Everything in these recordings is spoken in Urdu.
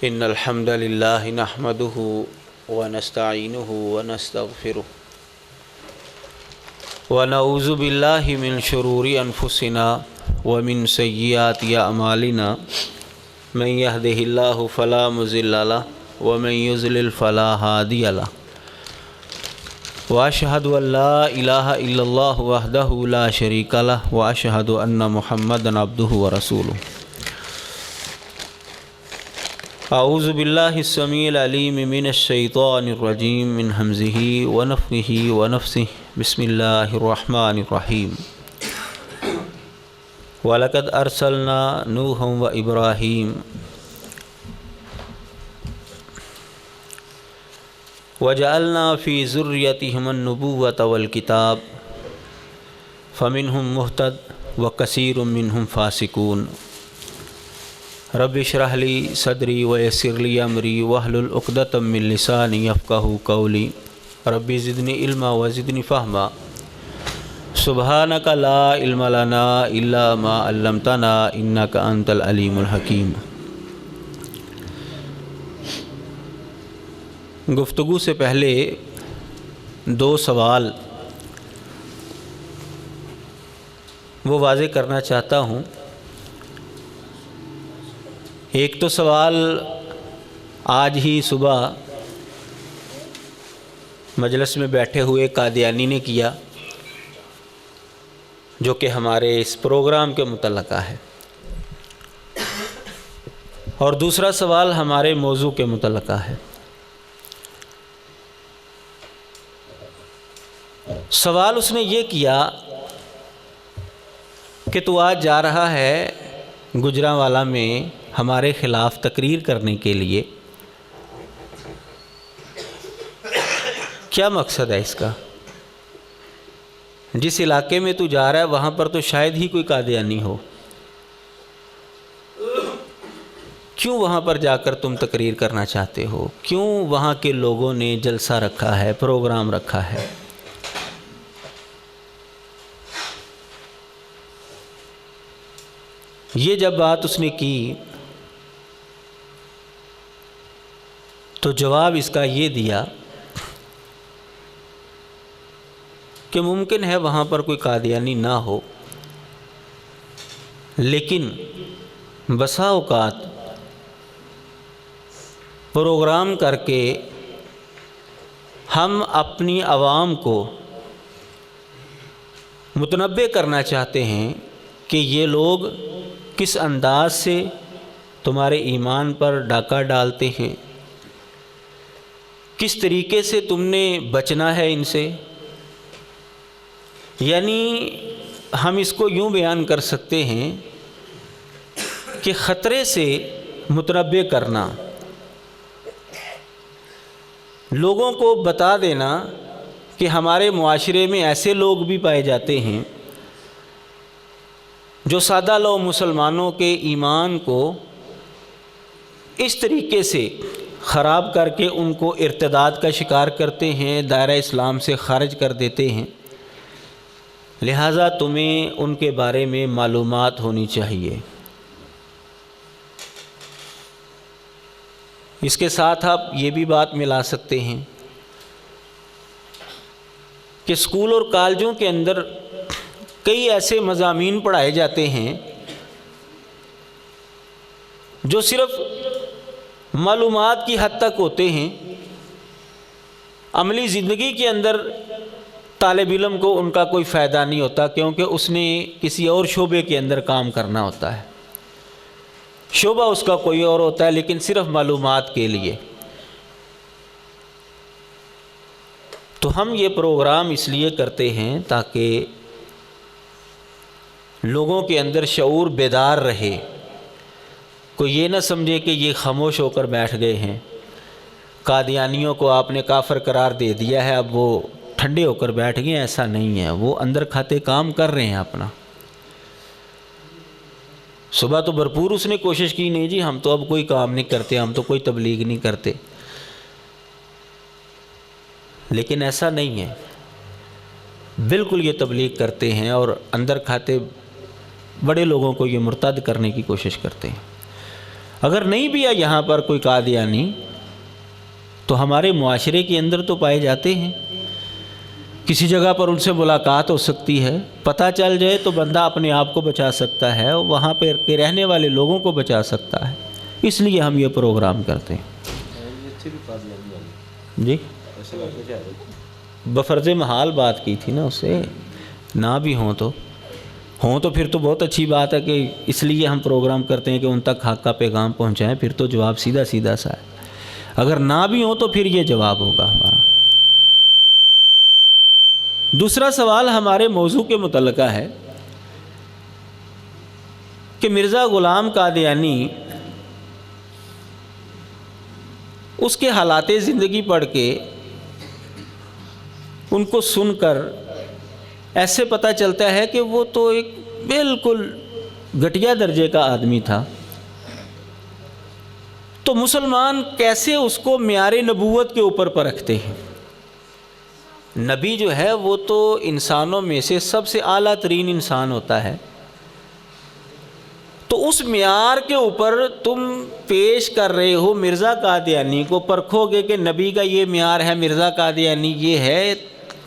إن الحمد لله نحمده ونستعينه ونستغفره ونعوذ بالله من شرور أنفسنا ومن سيئات أعمالنا من يهده الله فلا مضل له ومن يضلل فلا هادي له وأشهد أن لا إله إلا الله وحده لا شريك له وأشهد أن محمدا عبده ورسوله اعوذ باللہ السمیع العلیم من الشیطان الرجیم من ہمزہ ونفخہ ونفثہ بسم اللہ الرحمن الرحیم وَلَقَدْ أَرْسَلْنَا نُوحًا وَإِبْرَاهِيمَ وَجَعَلْنَا فِي ذُرِّيَّتِهِمَا النُّبُوَّةَ وَالْكِتَابَ فَمِنْهُمْ مُهْتَدٍ وَكَثِيرٌ مِّنْهُمْ فَاسِقُونَ رب اشرح لي صدري ويسر لي امري واحلل عقدة من لساني يفقهوا قولي رب زدني علما وزدني فهما سبحانك لا علم لنا الا ما علمتنا انك انت العليم الحكيم۔ گفتگو سے پہلے دو سوال وہ واضح کرنا چاہتا ہوں۔ ایک تو سوال آج ہی صبح مجلس میں بیٹھے ہوئے قادیانی نے کیا جو کہ ہمارے اس پروگرام کے متعلقہ ہے، اور دوسرا سوال ہمارے موضوع کے متعلقہ ہے۔ سوال اس نے یہ کیا کہ تو آج جا رہا ہے گجرانوالہ میں ہمارے خلاف تقریر کرنے کے لیے، کیا مقصد ہے اس کا؟ جس علاقے میں تو جا رہا ہے وہاں پر تو شاید ہی کوئی قادیانی ہو، کیوں وہاں پر جا کر تم تقریر کرنا چاہتے ہو؟ کیوں وہاں کے لوگوں نے جلسہ رکھا ہے، پروگرام رکھا ہے؟ یہ جب بات اس نے کی تو جواب اس کا یہ دیا کہ ممکن ہے وہاں پر کوئی قادیانی نہ ہو، لیکن بسا اوقات پروگرام کر کے ہم اپنی عوام کو متنبع کرنا چاہتے ہیں کہ یہ لوگ کس انداز سے تمہارے ایمان پر ڈاکہ ڈالتے ہیں، کس طریقے سے تم نے بچنا ہے ان سے۔ یعنی ہم اس کو یوں بیان کر سکتے ہیں کہ خطرے سے متنبع کرنا، لوگوں کو بتا دینا کہ ہمارے معاشرے میں ایسے لوگ بھی پائے جاتے ہیں جو سادہ لو مسلمانوں کے ایمان کو اس طریقے سے خراب کر کے ان کو ارتداد کا شکار کرتے ہیں، دائرہ اسلام سے خارج کر دیتے ہیں۔ لہٰذا تمہیں ان کے بارے میں معلومات ہونی چاہیے۔ اس کے ساتھ آپ یہ بھی بات ملا سکتے ہیں کہ اسکول اور کالجوں کے اندر کئی ایسے مضامین پڑھائے جاتے ہیں جو صرف معلومات کی حد تک ہوتے ہیں، عملی زندگی کے اندر طالب علم کو ان کا کوئی فائدہ نہیں ہوتا، کیونکہ اس نے کسی اور شعبے کے اندر کام کرنا ہوتا ہے، شعبہ اس کا کوئی اور ہوتا ہے، لیکن صرف معلومات کے لیے۔ تو ہم یہ پروگرام اس لیے کرتے ہیں تاکہ لوگوں کے اندر شعور بیدار رہے، کوئی یہ نہ سمجھے کہ یہ خاموش ہو کر بیٹھ گئے ہیں، قادیانیوں کو آپ نے کافر قرار دے دیا ہے اب وہ ٹھنڈے ہو کر بیٹھ گئے، ایسا نہیں ہے، وہ اندر کھاتے کام کر رہے ہیں اپنا۔ صبح تو بھرپور اس نے کوشش کی، نہیں جی ہم تو اب کوئی کام نہیں کرتے، ہم تو کوئی تبلیغ نہیں کرتے، لیکن ایسا نہیں ہے، بالکل یہ تبلیغ کرتے ہیں اور اندر کھاتے بڑے لوگوں کو یہ مرتد کرنے کی کوشش کرتے ہیں۔ اگر نہیں بھی ہے یہاں پر کوئی قادیانی تو ہمارے معاشرے کے اندر تو پائے جاتے ہیں، کسی جگہ پر ان سے ملاقات ہو سکتی ہے، پتہ چل جائے تو بندہ اپنے آپ کو بچا سکتا ہے، وہاں پہ رہنے والے لوگوں کو بچا سکتا ہے، اس لیے ہم یہ پروگرام کرتے ہیں۔ جی بفرض محال بات کی تھی نا اس سے، نہ بھی ہوں تو پھر تو بہت اچھی بات ہے کہ اس لیے ہم پروگرام کرتے ہیں کہ ان تک حق کا پیغام پہنچائیں، پھر تو جواب سیدھا سیدھا سا ہے۔ اگر نہ بھی ہوں تو پھر یہ جواب ہوگا ہمارا۔ دوسرا سوال ہمارے موضوع کے متعلقہ ہے کہ مرزا غلام قادیانی، اس کے حالات زندگی پڑھ کے، ان کو سن کر ایسے پتہ چلتا ہے کہ وہ تو ایک بالکل گھٹیا درجے کا آدمی تھا، تو مسلمان کیسے اس کو معیار نبوت کے اوپر پرکھتے ہیں؟ نبی جو ہے وہ تو انسانوں میں سے سب سے اعلیٰ ترین انسان ہوتا ہے، تو اس معیار کے اوپر تم پیش کر رہے ہو مرزا قادیانی کو، پرکھو گے کہ نبی کا یہ معیار ہے، مرزا قادیانی یہ ہے،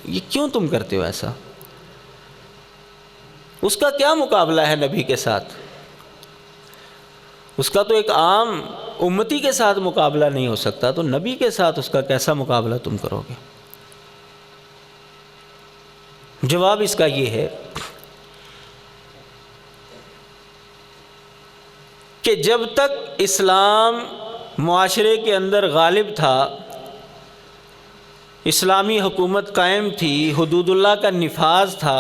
یہ کیوں تم کرتے ہو ایسا؟ اس کا کیا مقابلہ ہے نبی کے ساتھ؟ اس کا تو ایک عام امتی کے ساتھ مقابلہ نہیں ہو سکتا، تو نبی کے ساتھ اس کا کیسا مقابلہ تم کرو گے؟ جواب اس کا یہ ہے کہ جب تک اسلام معاشرے کے اندر غالب تھا، اسلامی حکومت قائم تھی، حدود اللہ کا نفاذ تھا،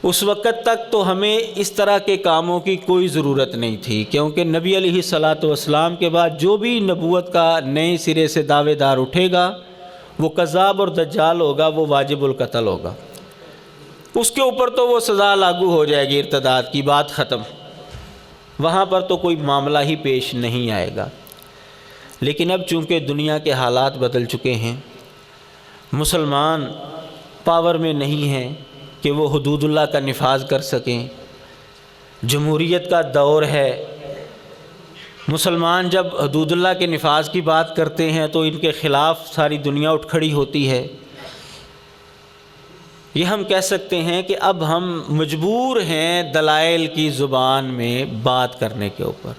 اس وقت تک تو ہمیں اس طرح کے کاموں کی کوئی ضرورت نہیں تھی، کیونکہ نبی علیہ الصلاۃ والسلام کے بعد جو بھی نبوت کا نئے سرے سے دعوے دار اٹھے گا وہ کذاب اور دجال ہوگا، وہ واجب القتل ہوگا، اس کے اوپر تو وہ سزا لاگو ہو جائے گی، ارتداد کی بات ختم، وہاں پر تو کوئی معاملہ ہی پیش نہیں آئے گا۔ لیکن اب چونکہ دنیا کے حالات بدل چکے ہیں، مسلمان پاور میں نہیں ہیں کہ وہ حدود اللہ کا نفاذ کر سکیں، جمہوریت کا دور ہے، مسلمان جب حدود اللہ کے نفاذ کی بات کرتے ہیں تو ان کے خلاف ساری دنیا اٹھ کھڑی ہوتی ہے۔ یہ ہم کہہ سکتے ہیں کہ اب ہم مجبور ہیں دلائل کی زبان میں بات کرنے کے اوپر،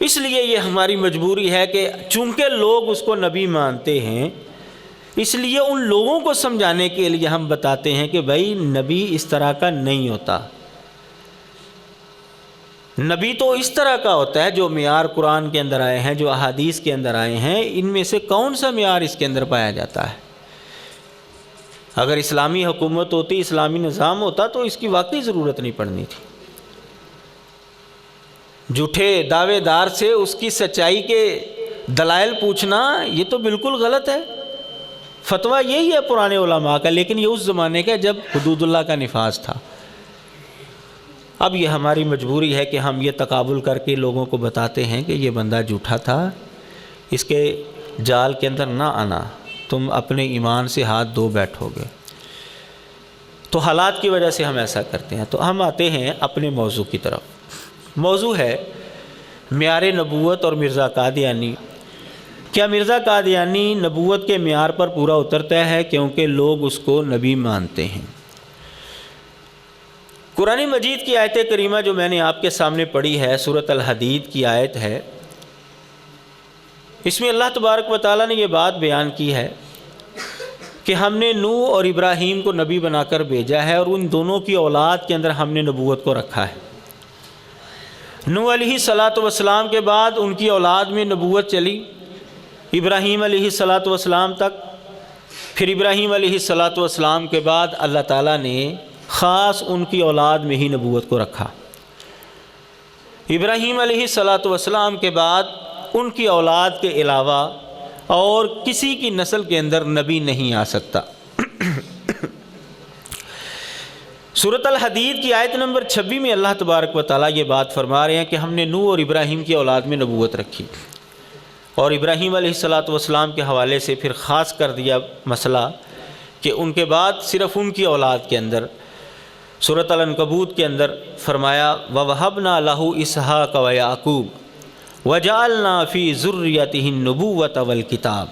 اس لیے یہ ہماری مجبوری ہے کہ چونکہ لوگ اس کو نبی مانتے ہیں، اس لیے ان لوگوں کو سمجھانے کے لیے ہم بتاتے ہیں کہ بھائی نبی اس طرح کا نہیں ہوتا، نبی تو اس طرح کا ہوتا ہے جو معیار قرآن کے اندر آئے ہیں، جو احادیث کے اندر آئے ہیں، ان میں سے کون سا معیار اس کے اندر پایا جاتا ہے؟ اگر اسلامی حکومت ہوتی، اسلامی نظام ہوتا تو اس کی واقعی ضرورت نہیں پڑنی تھی۔ جھوٹے دعوے دار سے اس کی سچائی کے دلائل پوچھنا یہ تو بالکل غلط ہے، فتویٰ یہی ہے پرانے علماء کا، لیکن یہ اس زمانے کا جب حدود اللہ کا نفاذ تھا۔ اب یہ ہماری مجبوری ہے کہ ہم یہ تقابل کر کے لوگوں کو بتاتے ہیں کہ یہ بندہ جھوٹا تھا، اس کے جال کے اندر نہ آنا، تم اپنے ایمان سے ہاتھ دھو بیٹھو گے۔ تو حالات کی وجہ سے ہم ایسا کرتے ہیں۔ تو ہم آتے ہیں اپنے موضوع کی طرف۔ موضوع ہے معیار نبوت اور مرزا قادیانی۔ کیا مرزا قادیانی نبوت کے معیار پر پورا اترتا ہے کیونکہ لوگ اس کو نبی مانتے ہیں؟ قرآن مجید کی آیت کریمہ جو میں نے آپ کے سامنے پڑھی ہے، سورۃ الحدید کی آیت ہے، اس میں اللہ تبارک و تعالیٰ نے یہ بات بیان کی ہے کہ ہم نے نوح اور ابراہیم کو نبی بنا کر بھیجا ہے اور ان دونوں کی اولاد کے اندر ہم نے نبوت کو رکھا ہے۔ نوح علیہ السلام کے بعد ان کی اولاد میں نبوت چلی ابراہیم علیہ السلام تک، پھر ابراہیم علیہ السلام کے بعد اللہ تعالیٰ نے خاص ان کی اولاد میں ہی نبوت کو رکھا۔ ابراہیم علیہ السلام کے بعد ان کی اولاد کے علاوہ اور کسی کی نسل کے اندر نبی نہیں آ سکتا۔ سورۃ الحدید کی آیت نمبر 26 میں اللہ تبارک و تعالیٰ یہ بات فرما رہے ہیں کہ ہم نے نوح اور ابراہیم کی اولاد میں نبوت رکھی، اور ابراہیم علیہ السلام کے حوالے سے پھر خاص کر دیا مسئلہ کہ ان کے بعد صرف ان کی اولاد کے اندر سورۃ العنکبوت کے اندر فرمایا وَوَهَبْنَا لَهُ إِسْحَاقَ وَيَعْقُوبَ، وَجَعَلْنَا فِي ذُرِّيَّتِهِ النُّبُوَّةَ وَالْكِتَابَ،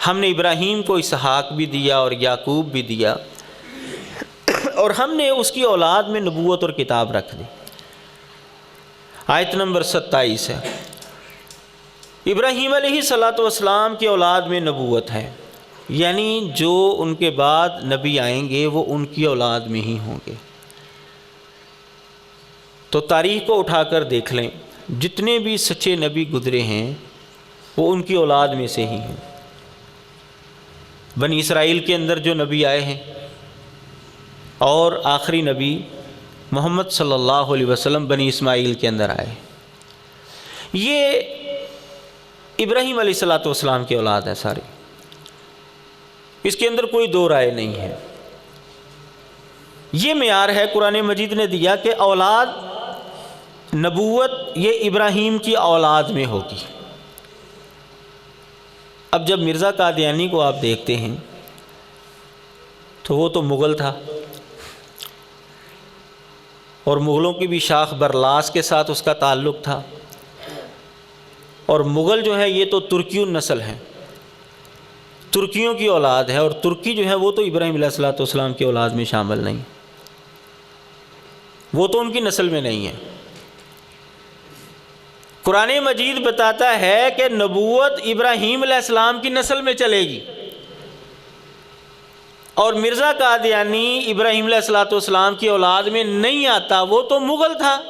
ہم نے ابراہیم کو اسحاق بھی دیا اور یعقوب بھی دیا، اور ہم نے اس کی اولاد میں نبوت اور کتاب رکھ دی۔ آیت نمبر 27 ہے، ابراہیم علیہ السلام کی اولاد میں نبوت ہے، یعنی جو ان کے بعد نبی آئیں گے وہ ان کی اولاد میں ہی ہوں گے۔ تو تاریخ کو اٹھا کر دیکھ لیں، جتنے بھی سچے نبی گزرے ہیں وہ ان کی اولاد میں سے ہی ہیں۔ بنی اسرائیل کے اندر جو نبی آئے ہیں اور آخری نبی محمد صلی اللہ علیہ وسلم بنی اسماعیل کے اندر آئے، یہ ابراہیم علیہ السلام کی اولاد ہے ساری، اس کے اندر کوئی دو رائے نہیں ہے۔ یہ معیار ہے قرآن مجید نے دیا کہ اولاد نبوت یہ ابراہیم کی اولاد میں ہوگی۔ اب جب مرزا قادیانی کو آپ دیکھتے ہیں تو وہ تو مغل تھا، اور مغلوں کی بھی شاخ برلاس کے ساتھ اس کا تعلق تھا، اور مغل جو ہے یہ تو ترکی النسل ہیں، ترکیوں کی اولاد ہے، اور ترکی جو ہے وہ تو ابراہیم علیہ السلام کی اولاد میں شامل نہیں، وہ تو ان کی نسل میں نہیں ہے۔ قرآن مجید بتاتا ہے کہ نبوت ابراہیم علیہ السلام کی نسل میں چلے گی، اور مرزا قادیانی ابراہیم علیہ السلام کی اولاد میں نہیں آتا، وہ تو مغل تھا،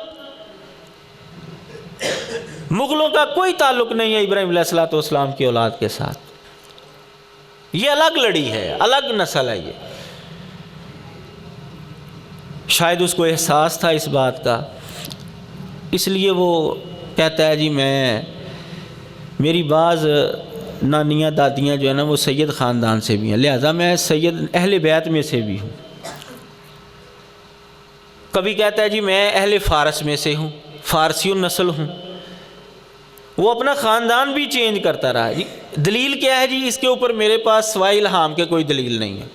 مغلوں کا کوئی تعلق نہیں ہے ابراہیم علیہ السلام کی اولاد کے ساتھ، یہ الگ لڑی ہے، الگ نسل ہے۔ یہ شاید اس کو احساس تھا اس بات کا، اس لیے وہ کہتا ہے جی میری بعض نانیاں دادیاں جو ہے نا وہ سید خاندان سے بھی ہیں، لہذا میں سید اہل بیت میں سے بھی ہوں۔ کبھی کہتا ہے جی میں اہل فارس میں سے ہوں، فارسی النسل ہوں، وہ اپنا خاندان بھی چینج کرتا رہا۔ جی دلیل کیا ہے؟ جی اس کے اوپر میرے پاس سوائے الہام کے کوئی دلیل نہیں ہے۔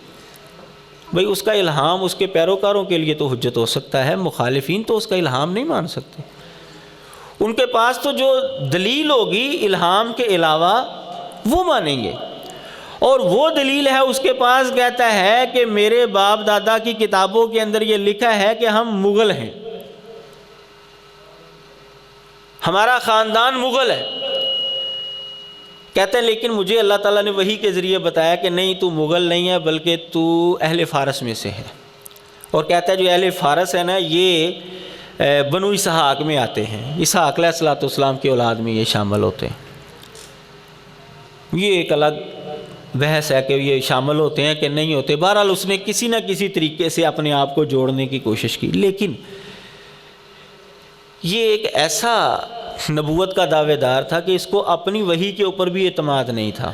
بھئی اس کا الہام اس کے پیروکاروں کے لیے تو حجت ہو سکتا ہے، مخالفین تو اس کا الہام نہیں مان سکتے، ان کے پاس تو جو دلیل ہوگی الہام کے علاوہ وہ مانیں گے، اور وہ دلیل ہے اس کے پاس، کہتا ہے کہ میرے باپ دادا کی کتابوں کے اندر یہ لکھا ہے کہ ہم مغل ہیں، ہمارا خاندان مغل ہے۔ کہتے ہیں لیکن مجھے اللہ تعالیٰ نے وحی کے ذریعے بتایا کہ نہیں، تو مغل نہیں ہے بلکہ تو اہل فارس میں سے ہے، اور کہتا ہے جو اہل فارس ہے نا یہ بنو اسحاق میں آتے ہیں، اسحاق علیہ السلام کی اولاد میں یہ شامل ہوتے ہیں۔ یہ ایک الگ بحث ہے کہ یہ شامل ہوتے ہیں کہ نہیں ہوتے، بہرحال اس نے کسی نہ کسی طریقے سے اپنے آپ کو جوڑنے کی کوشش کی، لیکن یہ ایک ایسا نبوت کا دعوے دار تھا کہ اس کو اپنی وحی کے اوپر بھی اعتماد نہیں تھا۔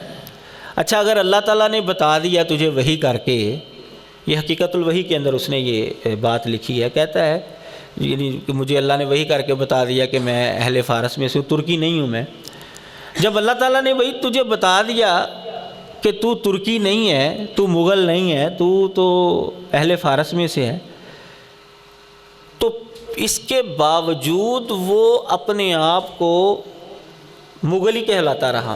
اچھا اگر اللہ تعالیٰ نے بتا دیا تجھے وحی کر کے، یہ حقیقت الوحی کے اندر اس نے یہ بات لکھی ہے، کہتا ہے یعنی کہ مجھے اللہ نے وحی کر کے بتا دیا کہ میں اہل فارس میں سے ترکی نہیں ہوں میں، جب اللہ تعالیٰ نے وہی تجھے بتا دیا کہ تو ترکی نہیں ہے، تو مغل نہیں ہے، تو اہل فارس میں سے ہے، تو اس کے باوجود وہ اپنے آپ کو مغل ہی کہلاتا رہا۔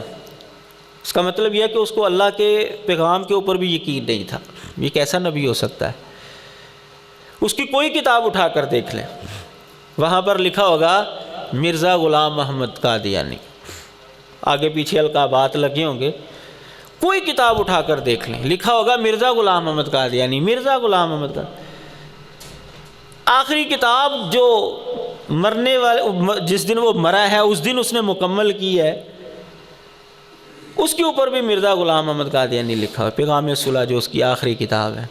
اس کا مطلب یہ ہے کہ اس کو اللہ کے پیغام کے اوپر بھی یقین نہیں تھا۔ یہ کیسا نبی ہو سکتا ہے؟ اس کی کوئی کتاب اٹھا کر دیکھ لیں، وہاں پر لکھا ہوگا مرزا غلام محمد قادیانی، آگے پیچھے القابات لگے ہوں گے، کوئی کتاب اٹھا کر دیکھ لیں، لکھا ہوگا مرزا غلام محمد قادیانی، مرزا غلام محمد قادیانی۔ آخری کتاب جو مرنے والے جس دن وہ مرا ہے اس دن اس نے مکمل کی ہے، اس کے اوپر بھی مرزا غلام محمد قادیانی لکھا ہوا ہے، پیغام صلح جو اس کی آخری کتاب ہے۔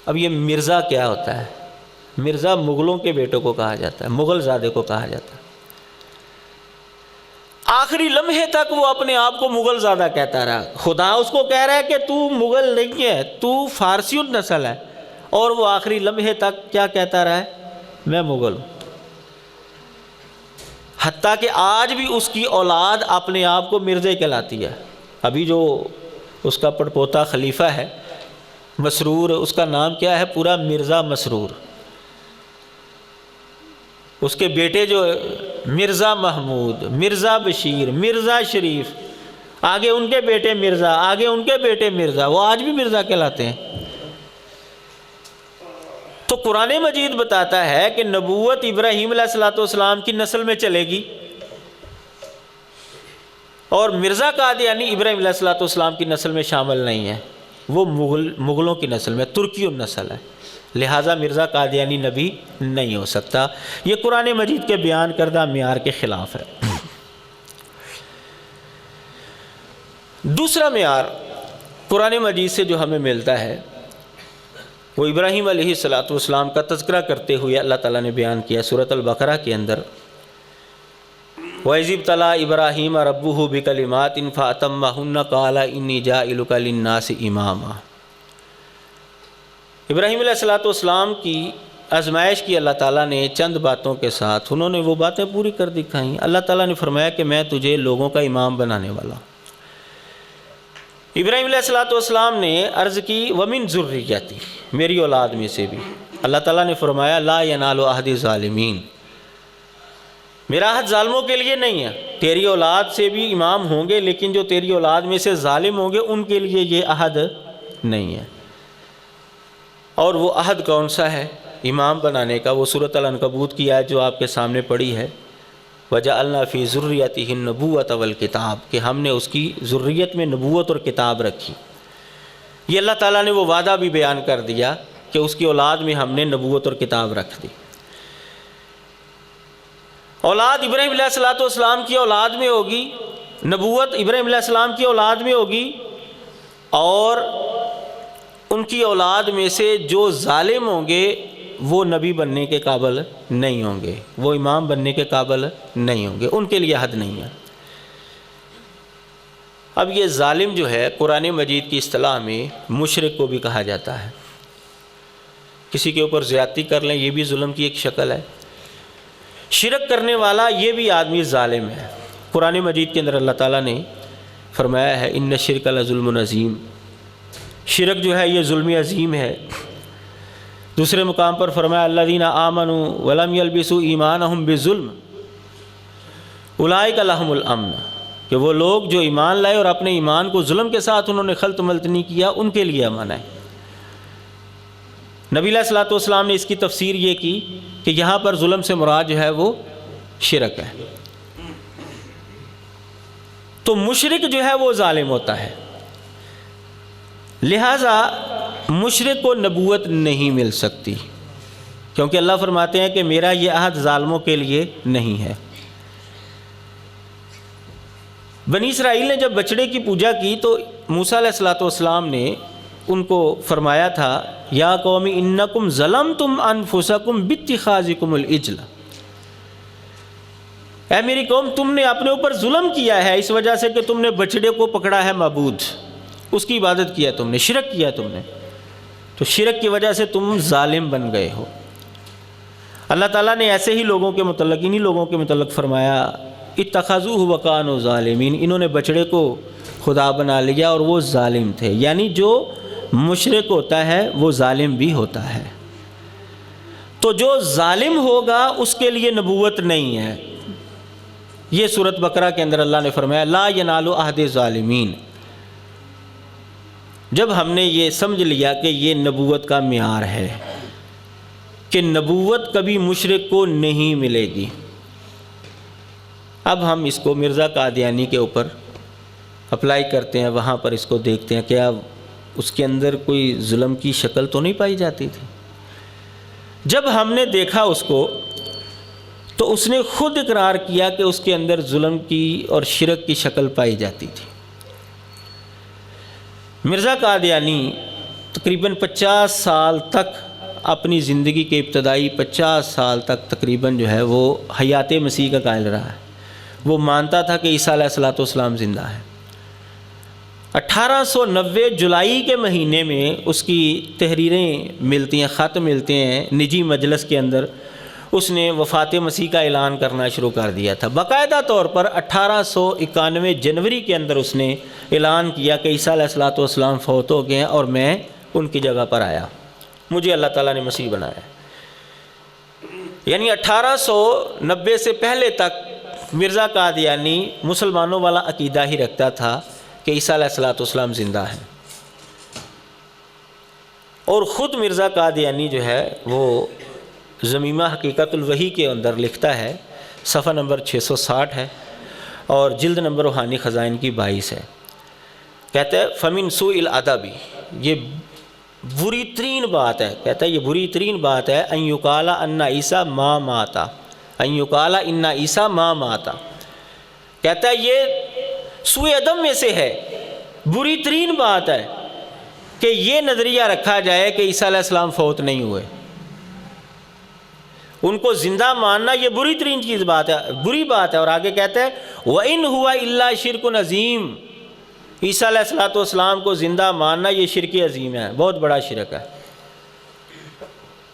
اب یہ مرزا کیا ہوتا ہے؟ مرزا مغلوں کے بیٹوں کو کہا جاتا ہے، مغل زادے کو کہا جاتا ہے۔ آخری لمحے تک وہ اپنے آپ کو مغل زادہ کہتا رہا، خدا اس کو کہہ رہا ہے کہ تو مغل نہیں ہے، تو فارسی النسل ہے، اور وہ آخری لمحے تک کیا کہتا رہا ہے؟ میں مغل ہوں۔ حتیٰ کہ آج بھی اس کی اولاد اپنے آپ کو مرزے کہلاتی ہے۔ ابھی جو اس کا پڑپوتا خلیفہ ہے مسرور، اس کا نام کیا ہے پورا؟ مرزا مسرور۔ اس کے بیٹے جو مرزا محمود، مرزا بشیر، مرزا شریف، آگے ان کے بیٹے مرزا، آگے ان کے بیٹے مرزا، وہ آج بھی مرزا کہلاتے ہیں۔ تو قرآن مجید بتاتا ہے کہ نبوت ابراہیم علیہ السلام کی نسل میں چلے گی، اور مرزا قادیانی ابراہیم علیہ السلام کی نسل میں شامل نہیں ہے، وہ مغلوں کی نسل میں، ترکی النسل ہے، لہٰذا مرزا قادیانی نبی نہیں ہو سکتا۔ یہ قرآن مجید کے بیان کردہ معیار کے خلاف ہے۔ دوسرا معیار قرآن مجید سے جو ہمیں ملتا ہے وہ ابراہیم علیہ السلام کا تذکرہ کرتے ہوئے اللہ تعالیٰ نے بیان کیا سورۃ البقرہ کے اندر، وَإِذِ ابْتَلَىٰ إِبْرَاهِيمَ رَبُّهُ بِكَلِمَاتٍ فَأَتَمَّهُنَّ قَالَ إِنِّي جَاعِلُكَ لِلنَّاسِ إِمَامًا۔ ابراہیم علیہ السلام کی آزمائش کی اللہ تعالیٰ نے چند باتوں کے ساتھ، انہوں نے وہ باتیں پوری کر دکھائیں۔ اللہ تعالیٰ نے فرمایا کہ میں تجھے لوگوں کا امام بنانے والا ہوں۔ ابراہیم علیہ السلام نے عرض کی وَمِن ذُرِّيَّتِي، میری اولاد میں سے بھی۔ اللہ تعالیٰ نے فرمایا لا ینال عہد الظالمین، میرا عہد ظالموں کے لیے نہیں ہے، تیری اولاد سے بھی امام ہوں گے، لیکن جو تیری اولاد میں سے ظالم ہوں گے ان کے لیے یہ عہد نہیں ہے۔ اور وہ عہد کون سا ہے امام بنانے کا؟ وہ سورۃ العنکبوت کی آیت جو آپ کے سامنے پڑھی ہے، وَجَعَلْنَا فِي ذُرِّيَّتِهِ النُّبُوَّةَ وَالْكِتَابَ، کہ ہم نے اس کی ذریت میں نبوت اور کتاب رکھی۔ یہ اللہ تعالیٰ نے وہ وعدہ بھی بیان کر دیا کہ اس کی اولاد میں ہم نے نبوت اور کتاب رکھ دی۔ اولاد ابراہیم علیہ السلام کی اولاد میں ہوگی، نبوت ابراہیم علیہ السلام کی اولاد میں ہوگی، اور ان کی اولاد میں سے جو ظالم ہوں گے وہ نبی بننے کے قابل نہیں ہوں گے، وہ امام بننے کے قابل نہیں ہوں گے، ان کے لیے حد نہیں ہے۔ اب یہ ظالم جو ہے قرآن مجید کی اصطلاح میں مشرک کو بھی کہا جاتا ہے۔ کسی کے اوپر زیادتی کر لیں یہ بھی ظلم کی ایک شکل ہے، شرک کرنے والا یہ بھی آدمی ظالم ہے۔ قرآن مجید کے اندر اللہ تعالیٰ نے فرمایا ہے ان الشرک لظلم عظیم، شرک جو ہے یہ ظلم عظیم ہے۔ دوسرے مقام پر فرمایا الذین آمنوا ولم یلبسوا ایمانہم بظلم اولئک لہم الامن، کہ وہ لوگ جو ایمان لائے اور اپنے ایمان کو ظلم کے ساتھ انہوں نے خلط ملط نہیں کیا، ان کے لیے امن ہے۔ نبی علیہ السلام نے اس کی تفسیر یہ کی کہ یہاں پر ظلم سے مراد جو ہے وہ شرک ہے۔ تو مشرک جو ہے وہ ظالم ہوتا ہے، لہٰذا مشرک کو نبوت نہیں مل سکتی، کیونکہ اللہ فرماتے ہیں کہ میرا یہ عہد ظالموں کے لیے نہیں ہے۔ بنی اسرائیل نے جب بچڑے کی پوجا کی تو موسیٰ علیہ السلام نے ان کو فرمایا تھا یا قوم انکم ظلمتم انفسکم باتخاذکم العجل، اے میری قوم تم نے اپنے اوپر ظلم کیا ہے اس وجہ سے کہ تم نے بچڑے کو پکڑا ہے معبود، اس کی عبادت کیا تم نے، شرک کیا تم نے، تو شرک کی وجہ سے تم ظالم بن گئے ہو۔ اللہ تعالیٰ نے ایسے ہی لوگوں کے متعلق، انہی لوگوں کے متعلق فرمایا اتخذوہ وکانوا ظالمین، انہوں نے بچڑے کو خدا بنا لیا اور وہ ظالم تھے۔ یعنی جو مشرک ہوتا ہے وہ ظالم بھی ہوتا ہے، تو جو ظالم ہوگا اس کے لیے نبوت نہیں ہے۔ یہ سورۃ بقرہ کے اندر اللہ نے فرمایا لا ینال عہد الظالمین۔ جب ہم نے یہ سمجھ لیا کہ یہ نبوت کا معیار ہے کہ نبوت کبھی مشرک کو نہیں ملے گی، اب ہم اس کو مرزا قادیانی کے اوپر اپلائی کرتے ہیں، وہاں پر اس کو دیکھتے ہیں کیا اس کے اندر کوئی ظلم کی شکل تو نہیں پائی جاتی تھی۔ جب ہم نے دیکھا اس کو تو اس نے خود اقرار کیا کہ اس کے اندر ظلم کی اور شرک کی شکل پائی جاتی تھی۔ مرزا قادیانی تقریباً 50 سال تک، اپنی زندگی کے ابتدائی 50 سال تک تقریباً جو ہے وہ حیات مسیح کا قائل رہا ہے۔ وہ مانتا تھا کہ عیسیٰ علیہ السلام زندہ ہے۔ 1890 جولائی کے مہینے میں اس کی تحریریں ملتی ہیں، خط ملتے ہیں نجی مجلس کے اندر، اس نے وفات مسیح کا اعلان کرنا شروع کر دیا تھا۔ باقاعدہ طور پر 1891 جنوری کے اندر اس نے اعلان کیا کہ عیسیٰ علیہ السلام فوت ہو گئے ہیں اور میں ان کی جگہ پر آیا، مجھے اللہ تعالیٰ نے مسیح بنایا۔ یعنی 1890 سے پہلے تک مرزا قادیانی مسلمانوں والا عقیدہ ہی رکھتا تھا کہ عیسیٰ علیہ الصلوۃ والسلام زندہ ہیں، اور خود مرزا قادیانی جو ہے وہ ضمیمہ حقیقت الوحی کے اندر لکھتا ہے، صفحہ نمبر 660 ہے اور جلد نمبر روحانی خزائن کی 22 ہے، کہتا ہے فمن سوء الادب، یہ بری ترین بات ہے، کہتا ہے یہ بری ترین بات ہے، ان یقال ان عیسیٰ ما ماتا، ان یقال ان عیسیٰ ما ماتا، کہتا ہے یہ سوء ادب میں سے ہے، بری ترین بات ہے کہ یہ نظریہ رکھا جائے کہ عیسیٰ علیہ السلام فوت نہیں ہوئے، ان کو زندہ ماننا یہ بری ترین چیز بات ہے، بری بات ہے۔ اور آگے کہتا ہے وَإِنْ هُوَ إِلَّا شِرْكٌ عَظِيمٌ، عیسیٰ علیہ الصلوۃ والسلام کو زندہ ماننا یہ شرک عظیم ہے، بہت بڑا شرک ہے۔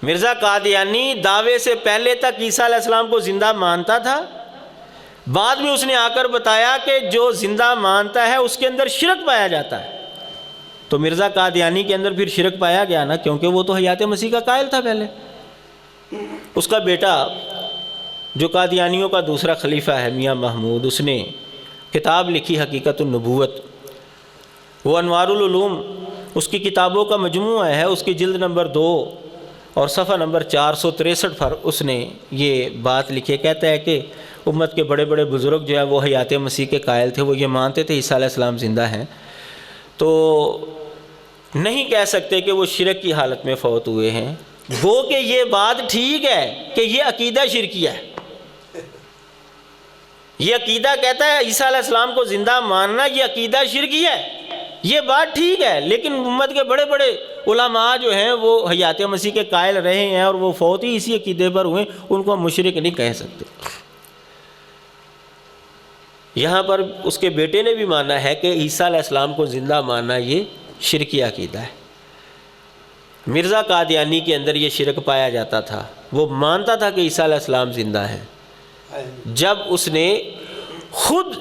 مرزا قادیانی دعوے سے پہلے تک عیسیٰ علیہ السلام کو زندہ مانتا تھا، بعد میں اس نے آ کر بتایا کہ جو زندہ مانتا ہے اس کے اندر شرک پایا جاتا ہے، تو مرزا قادیانی کے اندر پھر شرک پایا گیا نا، کیونکہ وہ تو حیات مسیح کا قائل تھا پہلے۔ اس کا بیٹا جو قادیانیوں کا دوسرا خلیفہ ہے میاں محمود، اس نے کتاب لکھی حقیقت النبوت، وہ انوار العلوم اس کی کتابوں کا مجموعہ ہے، اس کی جلد نمبر 2 اور صفحہ نمبر 463 پر اس نے یہ بات لکھی، کہتا ہے کہ امت کے بڑے بڑے بزرگ جو ہیں وہ حیات مسیح کے قائل تھے، وہ یہ مانتے تھے عیسیٰ علیہ السلام زندہ ہیں، تو نہیں کہہ سکتے کہ وہ شرک کی حالت میں فوت ہوئے ہیں، گو کہ یہ بات ٹھیک ہے کہ یہ عقیدہ شرکیہ ہے، یہ عقیدہ کہتا ہے عیسیٰ علیہ السلام کو زندہ ماننا یہ عقیدہ شرکیہ ہے، یہ بات ٹھیک ہے، لیکن امت کے بڑے بڑے علماء جو ہیں وہ حیات مسیح کے قائل رہے ہیں اور وہ فوت ہی اسی عقیدے پر ہوئے، ان کو ہم مشرک نہیں کہہ سکتے۔ یہاں پر اس کے بیٹے نے بھی مانا ہے کہ عیسیٰ علیہ السلام کو زندہ ماننا یہ شرکی عقیدہ ہے۔ مرزا قادیانی کے اندر یہ شرک پایا جاتا تھا، وہ مانتا تھا کہ عیسیٰ علیہ السلام زندہ ہے، جب اس نے خود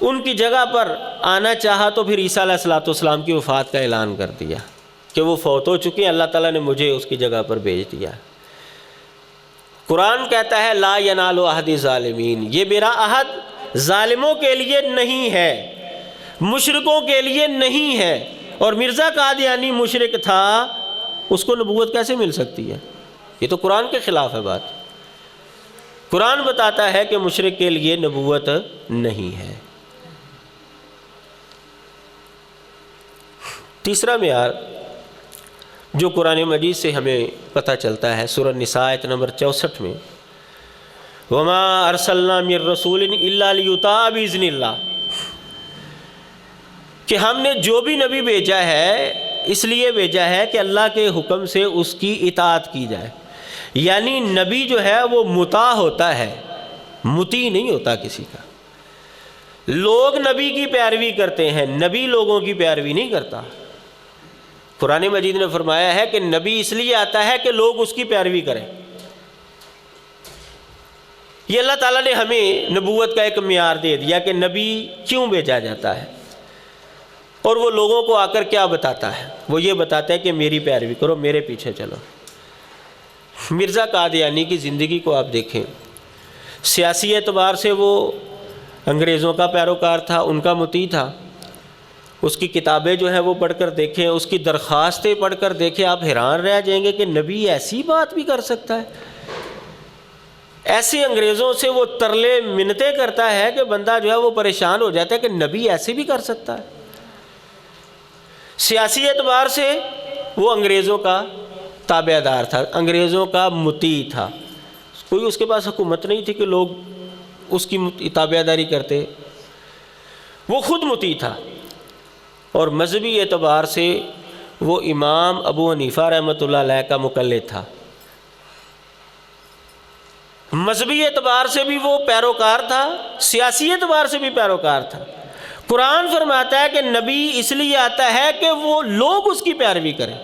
ان کی جگہ پر آنا چاہا تو پھر عیسیٰ علیہ السلام کی وفات کا اعلان کر دیا کہ وہ فوت ہو چکے ہیں، اللہ تعالیٰ نے مجھے اس کی جگہ پر بھیج دیا۔ قرآن کہتا ہے لا ینال عہد الظالمین، یہ میرا عہد ظالموں کے لیے نہیں ہے، مشرکوں کے لیے نہیں ہے، اور مرزا قادیانی مشرک تھا، اس کو نبوت کیسے مل سکتی ہے؟ یہ تو قرآن کے خلاف ہے بات۔ قرآن بتاتا ہے کہ مشرک کے لیے نبوت نہیں ہے۔ تیسرا معیار جو قرآن مجید سے ہمیں پتہ چلتا ہے، سورہ نساء آیت نمبر 64 میں وَمَا أَرْسَلْنَا مِن رَّسُولٍ إِلَّا لِيُطَاعَ بِإِذْنِ اللَّهِ، کہ ہم نے جو بھی نبی بھیجا ہے اس لیے بھیجا ہے کہ اللہ کے حکم سے اس کی اطاعت کی جائے، یعنی نبی جو ہے وہ مطاع ہوتا ہے، مطیع نہیں ہوتا کسی کا۔ لوگ نبی کی پیروی کرتے ہیں، نبی لوگوں کی پیروی نہیں کرتا۔ قرآن مجید نے فرمایا ہے کہ نبی اس لیے آتا ہے کہ لوگ اس کی پیروی کریں۔ یہ اللہ تعالیٰ نے ہمیں نبوت کا ایک معیار دے دیا کہ نبی کیوں بھیجا جاتا ہے، اور وہ لوگوں کو آ کر کیا بتاتا ہے، وہ یہ بتاتا ہے کہ میری پیروی کرو، میرے پیچھے چلو۔ مرزا قادیانی کی زندگی کو آپ دیکھیں، سیاسی اعتبار سے وہ انگریزوں کا پیروکار تھا، ان کا مطیع تھا۔ اس کی کتابیں جو ہیں وہ پڑھ کر دیکھیں، اس کی درخواستیں پڑھ کر دیکھیں، آپ حیران رہ جائیں گے کہ نبی ایسی بات بھی کر سکتا ہے۔ ایسے انگریزوں سے وہ ترلے منتیں کرتا ہے کہ بندہ جو ہے وہ پریشان ہو جاتا ہے کہ نبی ایسے بھی کر سکتا ہے۔ سیاسی اعتبار سے وہ انگریزوں کا تابع دار تھا، انگریزوں کا مطیع تھا، کوئی اس کے پاس حکومت نہیں تھی کہ لوگ اس کی تابع داری کرتے، وہ خود مطیع تھا۔ اور مذہبی اعتبار سے وہ امام ابو حنیفہ رحمۃ اللہ علیہ کا مقلد تھا، مذہبی اعتبار سے بھی وہ پیروکار تھا، سیاسی اعتبار سے بھی پیروکار تھا۔ قرآن فرماتا ہے کہ نبی اس لیے آتا ہے کہ وہ لوگ اس کی پیروی کریں،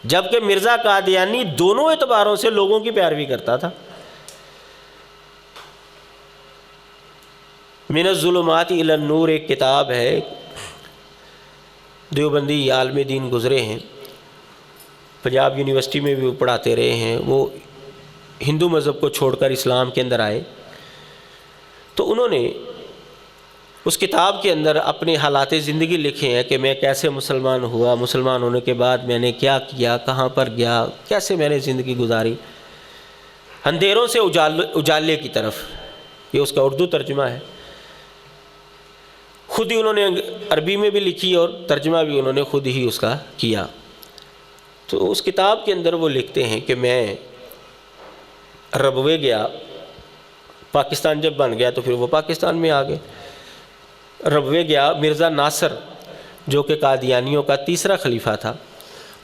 جبکہ مرزا قادیانی دونوں اعتباروں سے لوگوں کی پیروی کرتا تھا۔ من الظلمات الی النور ایک کتاب ہے، دیوبندی عالم دین گزرے ہیں، پنجاب یونیورسٹی میں بھی وہ پڑھاتے رہے ہیں، وہ ہندو مذہب کو چھوڑ کر اسلام کے اندر آئے تو انہوں نے اس کتاب کے اندر اپنے حالات زندگی لکھے ہیں کہ میں کیسے مسلمان ہوا، مسلمان ہونے کے بعد میں نے کیا کیا، کہاں پر گیا، کیسے میں نے زندگی گزاری، اندھیروں سے اجالے کی طرف، یہ اس کا اردو ترجمہ ہے۔ خود ہی انہوں نے عربی میں بھی لکھی اور ترجمہ بھی انہوں نے خود ہی اس کا کیا۔ تو اس کتاب کے اندر وہ لکھتے ہیں کہ میں ربوے گیا، پاکستان جب بن گیا تو پھر وہ پاکستان میں آ گئے۔ ربوے گیا، مرزا ناصر جو کہ قادیانیوں کا تیسرا خلیفہ تھا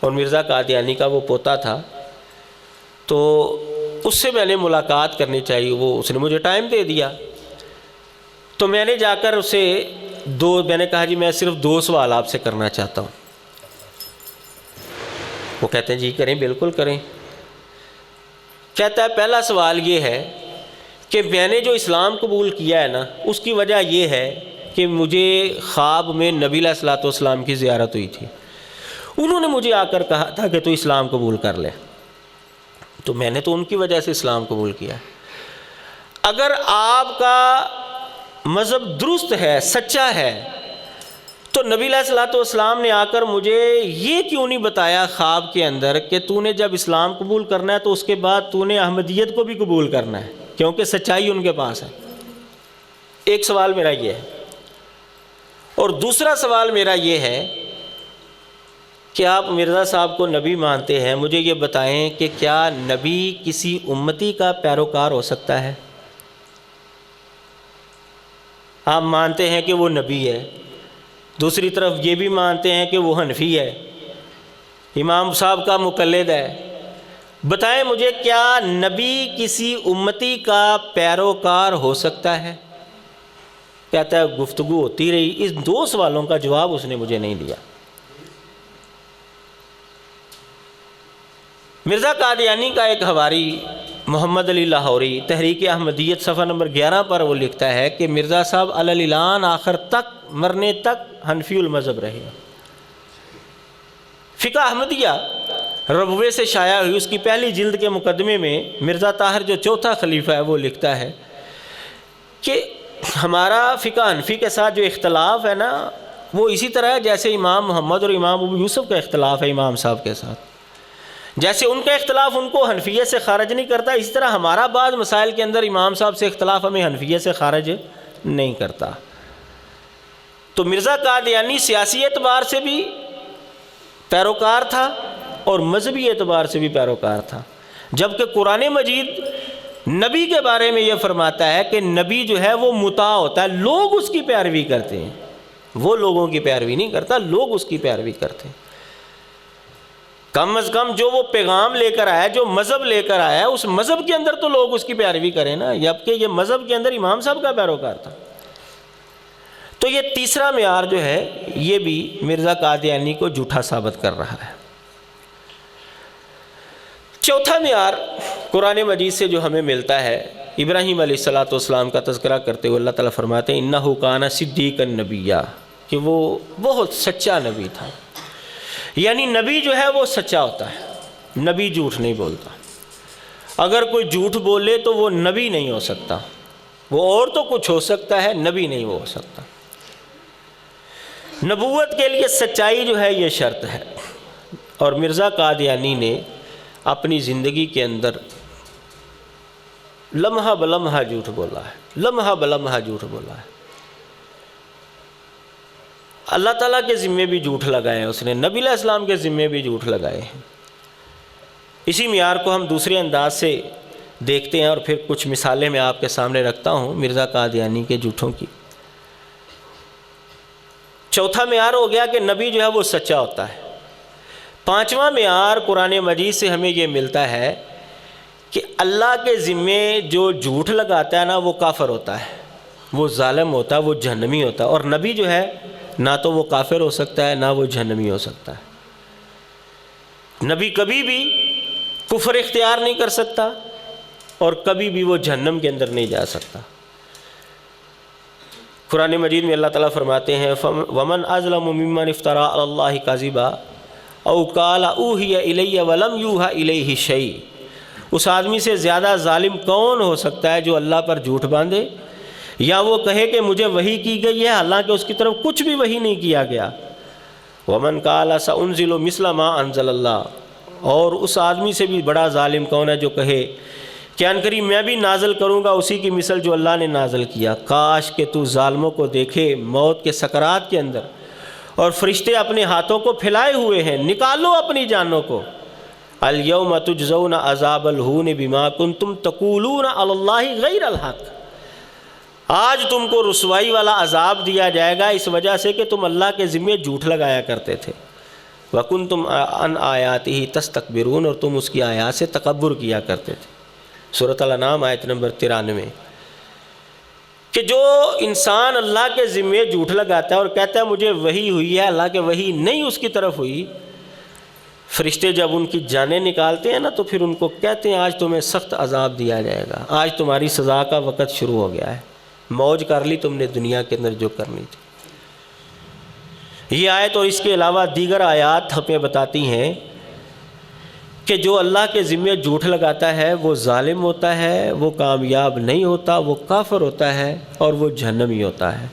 اور مرزا قادیانی کا وہ پوتا تھا، تو اس سے میں نے ملاقات کرنی چاہیے، اس نے مجھے ٹائم دے دیا۔ تو میں نے جا کر اسے میں نے کہا جی میں صرف 2 سوال آپ سے کرنا چاہتا ہوں۔ وہ کہتے ہیں جی کریں، بالکل کریں۔ کہتا ہے پہلا سوال یہ ہے کہ میں نے جو اسلام قبول کیا ہے نا، اس کی وجہ یہ ہے کہ مجھے خواب میں نبی علیہ الصلوۃ والسلام کی زیارت ہوئی تھی، انہوں نے مجھے آ کر کہا تھا کہ تو اسلام قبول کر لے، تو میں نے تو ان کی وجہ سے اسلام قبول کیا۔ اگر آپ کا مذہب درست ہے، سچا ہے، تو نبی علیہ الصلوۃ والسلام نے آ کر مجھے یہ کیوں نہیں بتایا خواب کے اندر کہ تو نے جب اسلام قبول کرنا ہے تو اس کے بعد تو نے احمدیت کو بھی قبول کرنا ہے، کیونکہ سچائی ان کے پاس ہے۔ ایک سوال میرا یہ ہے، اور دوسرا سوال میرا یہ ہے کہ آپ مرزا صاحب کو نبی مانتے ہیں، مجھے یہ بتائیں کہ کیا نبی کسی امتی کا پیروکار ہو سکتا ہے؟ آپ مانتے ہیں کہ وہ نبی ہے، دوسری طرف یہ بھی مانتے ہیں کہ وہ حنفی ہے، امام صاحب کا مقلد ہے، بتائیں مجھے کیا نبی کسی امتی کا پیروکار ہو سکتا ہے؟ کہتا ہے گفتگو ہوتی رہی، اس 2 سوالوں کا جواب اس نے مجھے نہیں دیا۔ مرزا قادیانی کا ایک حواری محمد علی لاہوری تحریک احمدیت صفحہ نمبر 11 پر وہ لکھتا ہے کہ مرزا صاحب علی الاعلان آخر تک، مرنے تک حنفی المذہب رہے۔ فقہ احمدیہ ربوے سے شائع ہوئی، اس کی پہلی جلد کے مقدمے میں مرزا طاہر جو چوتھا خلیفہ ہے وہ لکھتا ہے کہ ہمارا فقہ حنفی کے ساتھ جو اختلاف ہے نا، وہ اسی طرح ہے جیسے امام محمد اور امام ابو یوسف کا اختلاف ہے امام صاحب کے ساتھ۔ جیسے ان کا اختلاف ان کو حنفیت سے خارج نہیں کرتا، اسی طرح ہمارا بعض مسائل کے اندر امام صاحب سے اختلاف ہمیں حنفیت سے خارج نہیں کرتا۔ تو مرزا قادیانی سیاسی اعتبار سے بھی پیروکار تھا اور مذہبی اعتبار سے بھی پیروکار تھا، جبکہ قرآن مجید نبی کے بارے میں یہ فرماتا ہے کہ نبی جو ہے وہ مطاع ہوتا ہے، لوگ اس کی پیروی کرتے ہیں، وہ لوگوں کی پیروی نہیں کرتا، لوگ اس کی پیروی کرتے ہیں۔ کم از کم جو وہ پیغام لے کر آیا، جو مذہب لے کر آیا، اس مذہب کے اندر تو لوگ اس کی پیروی کریں نا، جبکہ یہ مذہب کے اندر امام صاحب کا پیروکار تھا۔ تو یہ تیسرا معیار جو ہے یہ بھی مرزا قادیانی کو جھوٹا ثابت کر رہا ہے۔ چوتھا معیار قرآن مجید سے جو ہمیں ملتا ہے، ابراہیم علیہ الصلوۃ والسلام کا تذکرہ کرتے ہوئے اللہ تعالیٰ فرماتے ہیں انہ کان صدیقا نبیا، کہ وہ بہت سچا نبی تھا۔ یعنی نبی جو ہے وہ سچا ہوتا ہے، نبی جھوٹ نہیں بولتا۔ اگر کوئی جھوٹ بولے تو وہ نبی نہیں ہو سکتا، وہ اور تو کچھ ہو سکتا ہے، نبی نہیں ہو سکتا۔ نبوت کے لیے سچائی جو ہے یہ شرط ہے، اور مرزا قادیانی نے اپنی زندگی کے اندر لمحہ بلمحہ جھوٹ بولا ہے، لمحہ بلمحہ جھوٹ بولا ہے۔ اللہ تعالیٰ کے ذمے بھی جھوٹ لگائے ہیں اس نے، نبی علیہ السلام کے ذمے بھی جھوٹ لگائے ہیں۔ اسی معیار کو ہم دوسرے انداز سے دیکھتے ہیں اور پھر کچھ مثالیں میں آپ کے سامنے رکھتا ہوں مرزا قادیانی کے جھوٹوں کی۔ چوتھا معیار ہو گیا کہ نبی جو ہے وہ سچا ہوتا ہے۔ پانچواں معیار قرآن مجید سے ہمیں یہ ملتا ہے کہ اللہ کے ذمے جو جھوٹ لگاتا ہے نا وہ کافر ہوتا ہے، وہ ظالم ہوتا ہے، وہ جہنمی ہوتا ہے، اور نبی جو ہے نہ تو وہ کافر ہو سکتا ہے نہ وہ جہنمی ہو سکتا ہے۔ نبی کبھی بھی کفر اختیار نہیں کر سکتا اور کبھی بھی وہ جہنم کے اندر نہیں جا سکتا۔ قرآن مجید میں اللہ تعالیٰ فرماتے ہیں وَمَنْ أَظْلَمُ مِمَّنِ افْتَرَىٰ عَلَى اللَّهِ كَذِبًا أَوْ قَالَ أُوحِيَ إِلَيَّ وَلَمْ يُوحَ إِلَيْهِ شَيْءٌ اس آدمی سے زیادہ ظالم کون ہو سکتا ہے جو اللہ پر جھوٹ باندھے یا وہ کہے کہ مجھے وحی کی گئی ہے حالانکہ اس کی طرف کچھ بھی وحی نہیں کیا گیا۔ وَمَنْ قَالَ سَأُنزِلُ مِثْلَ مَا أَنزَلَ اللَّهُ، اور اس آدمی سے بھی بڑا ظالم کون ہے جو کہے کہ ان قریب میں بھی نازل کروں گا اسی کی مثل جو اللہ نے نازل کیا۔ کاش کہ تو ظالموں کو دیکھے موت کے سکرات کے اندر اور فرشتے اپنے ہاتھوں کو پھیلائے ہوئے ہیں، نکالو اپنی جانوں کو۔ اليوم تجزون عذاب الہون بما کنتم تقولون علی اللہ غیر الحق، آج تم کو رسوائی والا عذاب دیا جائے گا اس وجہ سے کہ تم اللہ کے ذمے جھوٹ لگایا کرتے تھے۔ وکنتم عن آیاتہ تستکبرون، اور تم اس کی آیات سے تکبر کیا کرتے تھے۔ سورۃ الانعام آیت نمبر 93، کہ جو انسان اللہ کے ذمے جھوٹ لگاتا ہے اور کہتا ہے مجھے وحی ہوئی ہے، اللہ کے وحی نہیں اس کی طرف ہوئی، فرشتے جب ان کی جانیں نکالتے ہیں نا تو پھر ان کو کہتے ہیں آج تمہیں سخت عذاب دیا جائے گا، آج تمہاری سزا کا وقت شروع ہو گیا ہے، موج کر لی تم نے دنیا کے اندر جو کرنی تھی۔ یہ آیت اور اس کے علاوہ دیگر آیات ہمیں بتاتی ہیں کہ جو اللہ کے ذمے جھوٹ لگاتا ہے وہ ظالم ہوتا ہے، وہ کامیاب نہیں ہوتا، وہ کافر ہوتا ہے اور وہ جہنمی ہوتا ہے۔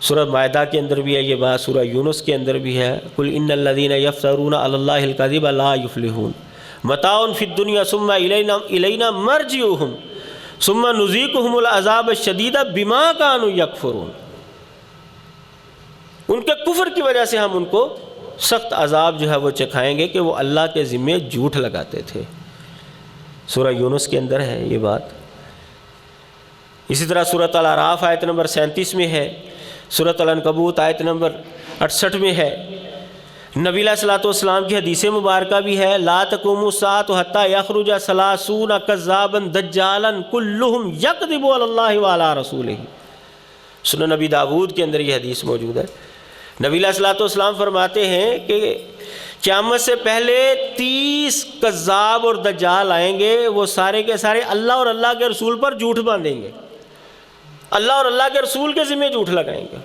سورہ مائدہ کے اندر بھی ہے یہ بات، سورہ یونس کے اندر بھی ہے، قل ان الذین یفترون علی اللہ الکذب لا یفلحون متاع فی الدنیا ثم الینا مرجعہم ثم نذیقہم العذاب الشدید بما کانوا یکفرون، ان کے کفر کی وجہ سے ہم ان کو سخت عذاب جو ہے وہ چکھائیں گے کہ وہ اللہ کے ذمے جھوٹ لگاتے تھے۔ سورہ یونس کے اندر ہے یہ بات۔ اسی طرح سورۃ الاعراف آیت نمبر 37 میں ہے، سورۃ العنکبوت آیت نمبر 68 میں ہے، نبی علیہ الصلوۃ والسلام کی حدیث مبارکہ بھی ہے، لا تقوم الساعۃ حتیٰ یخرج 30 کذابا دجالا کلہم یکذب علی اللہ وعلی رسولہ۔ سنن نبی داود کے اندر یہ حدیث موجود ہے۔ نبی علیہ الصلوۃ والسلام فرماتے ہیں کہ قیامت سے پہلے 30 کذاب اور دجال آئیں گے، وہ سارے کے سارے اللہ اور اللہ کے رسول پر جھوٹ باندھیں گے، اللہ اور اللہ کے رسول کے ذمہ جھوٹ لگائیں گے۔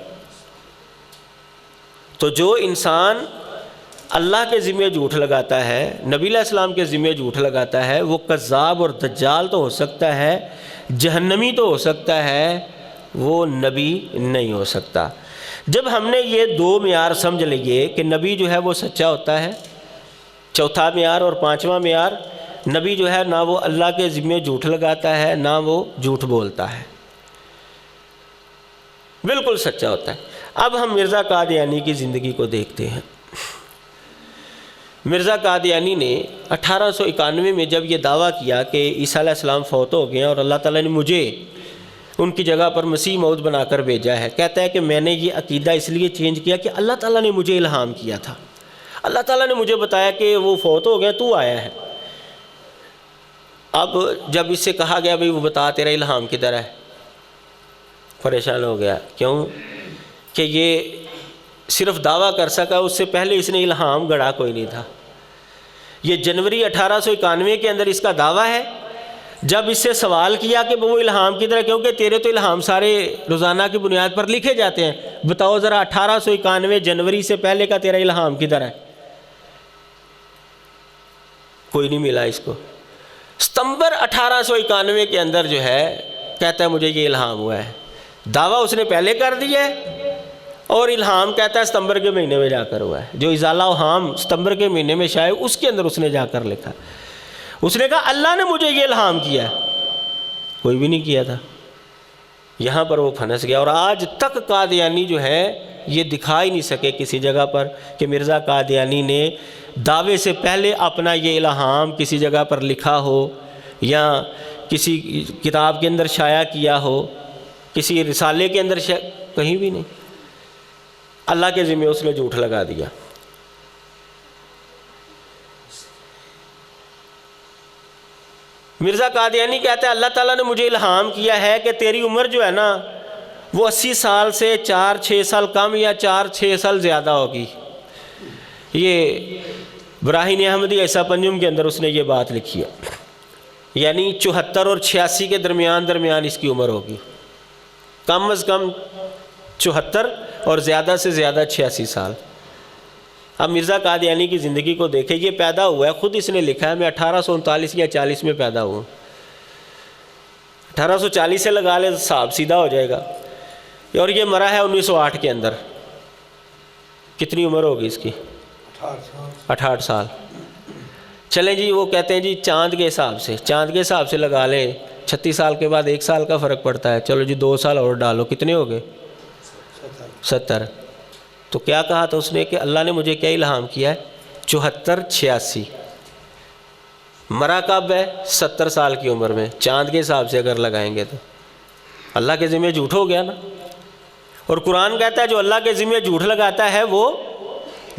تو جو انسان اللہ کے ذمہ جھوٹ لگاتا ہے، نبی علیہ السلام کے ذمہ جھوٹ لگاتا ہے، وہ کذاب اور دجال تو ہو سکتا ہے، جہنمی تو ہو سکتا ہے، وہ نبی نہیں ہو سکتا۔ جب ہم نے یہ دو معیار سمجھ لیے کہ نبی جو ہے وہ سچا ہوتا ہے، چوتھا معیار اور پانچواں معیار، نبی جو ہے نہ وہ اللہ کے ذمہ جھوٹ لگاتا ہے نہ وہ جھوٹ بولتا ہے، بالکل سچا ہوتا ہے۔ اب ہم مرزا قادیانی کی زندگی کو دیکھتے ہیں۔ مرزا قادیانی نے 1891 میں جب یہ دعویٰ کیا کہ عیسیٰ علیہ السلام فوت ہو گئے ہیں اور اللہ تعالیٰ نے مجھے ان کی جگہ پر مسیح موعود بنا کر بھیجا ہے، کہتا ہے کہ میں نے یہ عقیدہ اس لیے چینج کیا کہ اللہ تعالیٰ نے مجھے الہام کیا تھا، اللہ تعالیٰ نے مجھے بتایا کہ وہ فوت ہو گئے، تو آیا ہے۔ اب جب اس سے کہا گیا بھئی وہ بتا تیرا الہام کدھر ہے، پریشان ہو گیا، کیوں کہ یہ صرف دعویٰ کر سکا، اس سے پہلے اس نے الہام گڑھا کوئی نہیں تھا۔ یہ جنوری 1891 کے اندر اس کا دعویٰ ہے۔ جب اس سے سوال کیا کہ وہ الہام کدھر ہے، کیونکہ تیرے تو الہام سارے روزانہ کی بنیاد پر لکھے جاتے ہیں، بتاؤ ذرا 1891 جنوری سے پہلے کا تیرا الہام کدھر ہے؟ کوئی نہیں ملا اس کو۔ ستمبر 1891 کے اندر جو ہے کہتا ہے مجھے یہ الہام ہوا ہے، دعویٰ اس نے پہلے کر دیا ہے اور الہام کہتا ہے ستمبر کے مہینے میں جا کر ہوا ہے، جو ازالہ اوہام ستمبر کے مہینے میں شائع اس کے اندر اس نے جا کر لکھا۔ اس نے کہا اللہ نے مجھے یہ الہام کیا ہے، کوئی بھی نہیں کیا تھا۔ یہاں پر وہ پھنس گیا، اور آج تک قادیانی جو ہے یہ دکھا ہی نہیں سکے کسی جگہ پر کہ مرزا قادیانی نے دعوے سے پہلے اپنا یہ الہام کسی جگہ پر لکھا ہو یا کسی کتاب کے اندر شائع کیا ہو، کسی رسالے کے اندر کہیں بھی نہیں۔ اللہ کے ذمہ اس نے جھوٹ لگا دیا۔ مرزا قادیانی کہتا ہے اللہ تعالیٰ نے مجھے الہام کیا ہے کہ تیری عمر جو ہے نا وہ 80 سال سے 4-6 سال کم یا 4-6 سال زیادہ ہوگی۔ یہ براہین احمدی ایسا پنجم کے اندر اس نے یہ بات لکھی ہے، یعنی 74 اور 86 کے درمیان اس کی عمر ہوگی، کم از کم 74 اور زیادہ سے زیادہ 86 سال۔ اب مرزا قادیانی کی زندگی کو دیکھیں، یہ پیدا ہوا ہے، خود اس نے لکھا ہے میں 1839 یا 40 میں پیدا ہوا، 1840 سے لگا لے صاحب سیدھا ہو جائے گا، اور یہ مرا ہے 1908 کے اندر۔ کتنی عمر ہوگی اس کی؟ 68 سال۔ چلیں جی، وہ کہتے ہیں جی چاند کے حساب سے لگا لیں، 36 سال کے بعد 1 سال کا فرق پڑتا ہے، چلو جی 2 سال اور ڈالو، کتنے ہو گئے؟ 70۔ تو کیا کہا تھا اس نے کہ اللہ نے مجھے کیا الہام کیا ہے؟ 74 86۔ مرا کب ہے؟ 70 سال کی عمر میں، چاند کے حساب سے اگر لگائیں گے تو اللہ کے ذمہ جھوٹ ہو گیا نا۔ اور قرآن کہتا ہے جو اللہ کے ذمہ جھوٹ لگاتا ہے وہ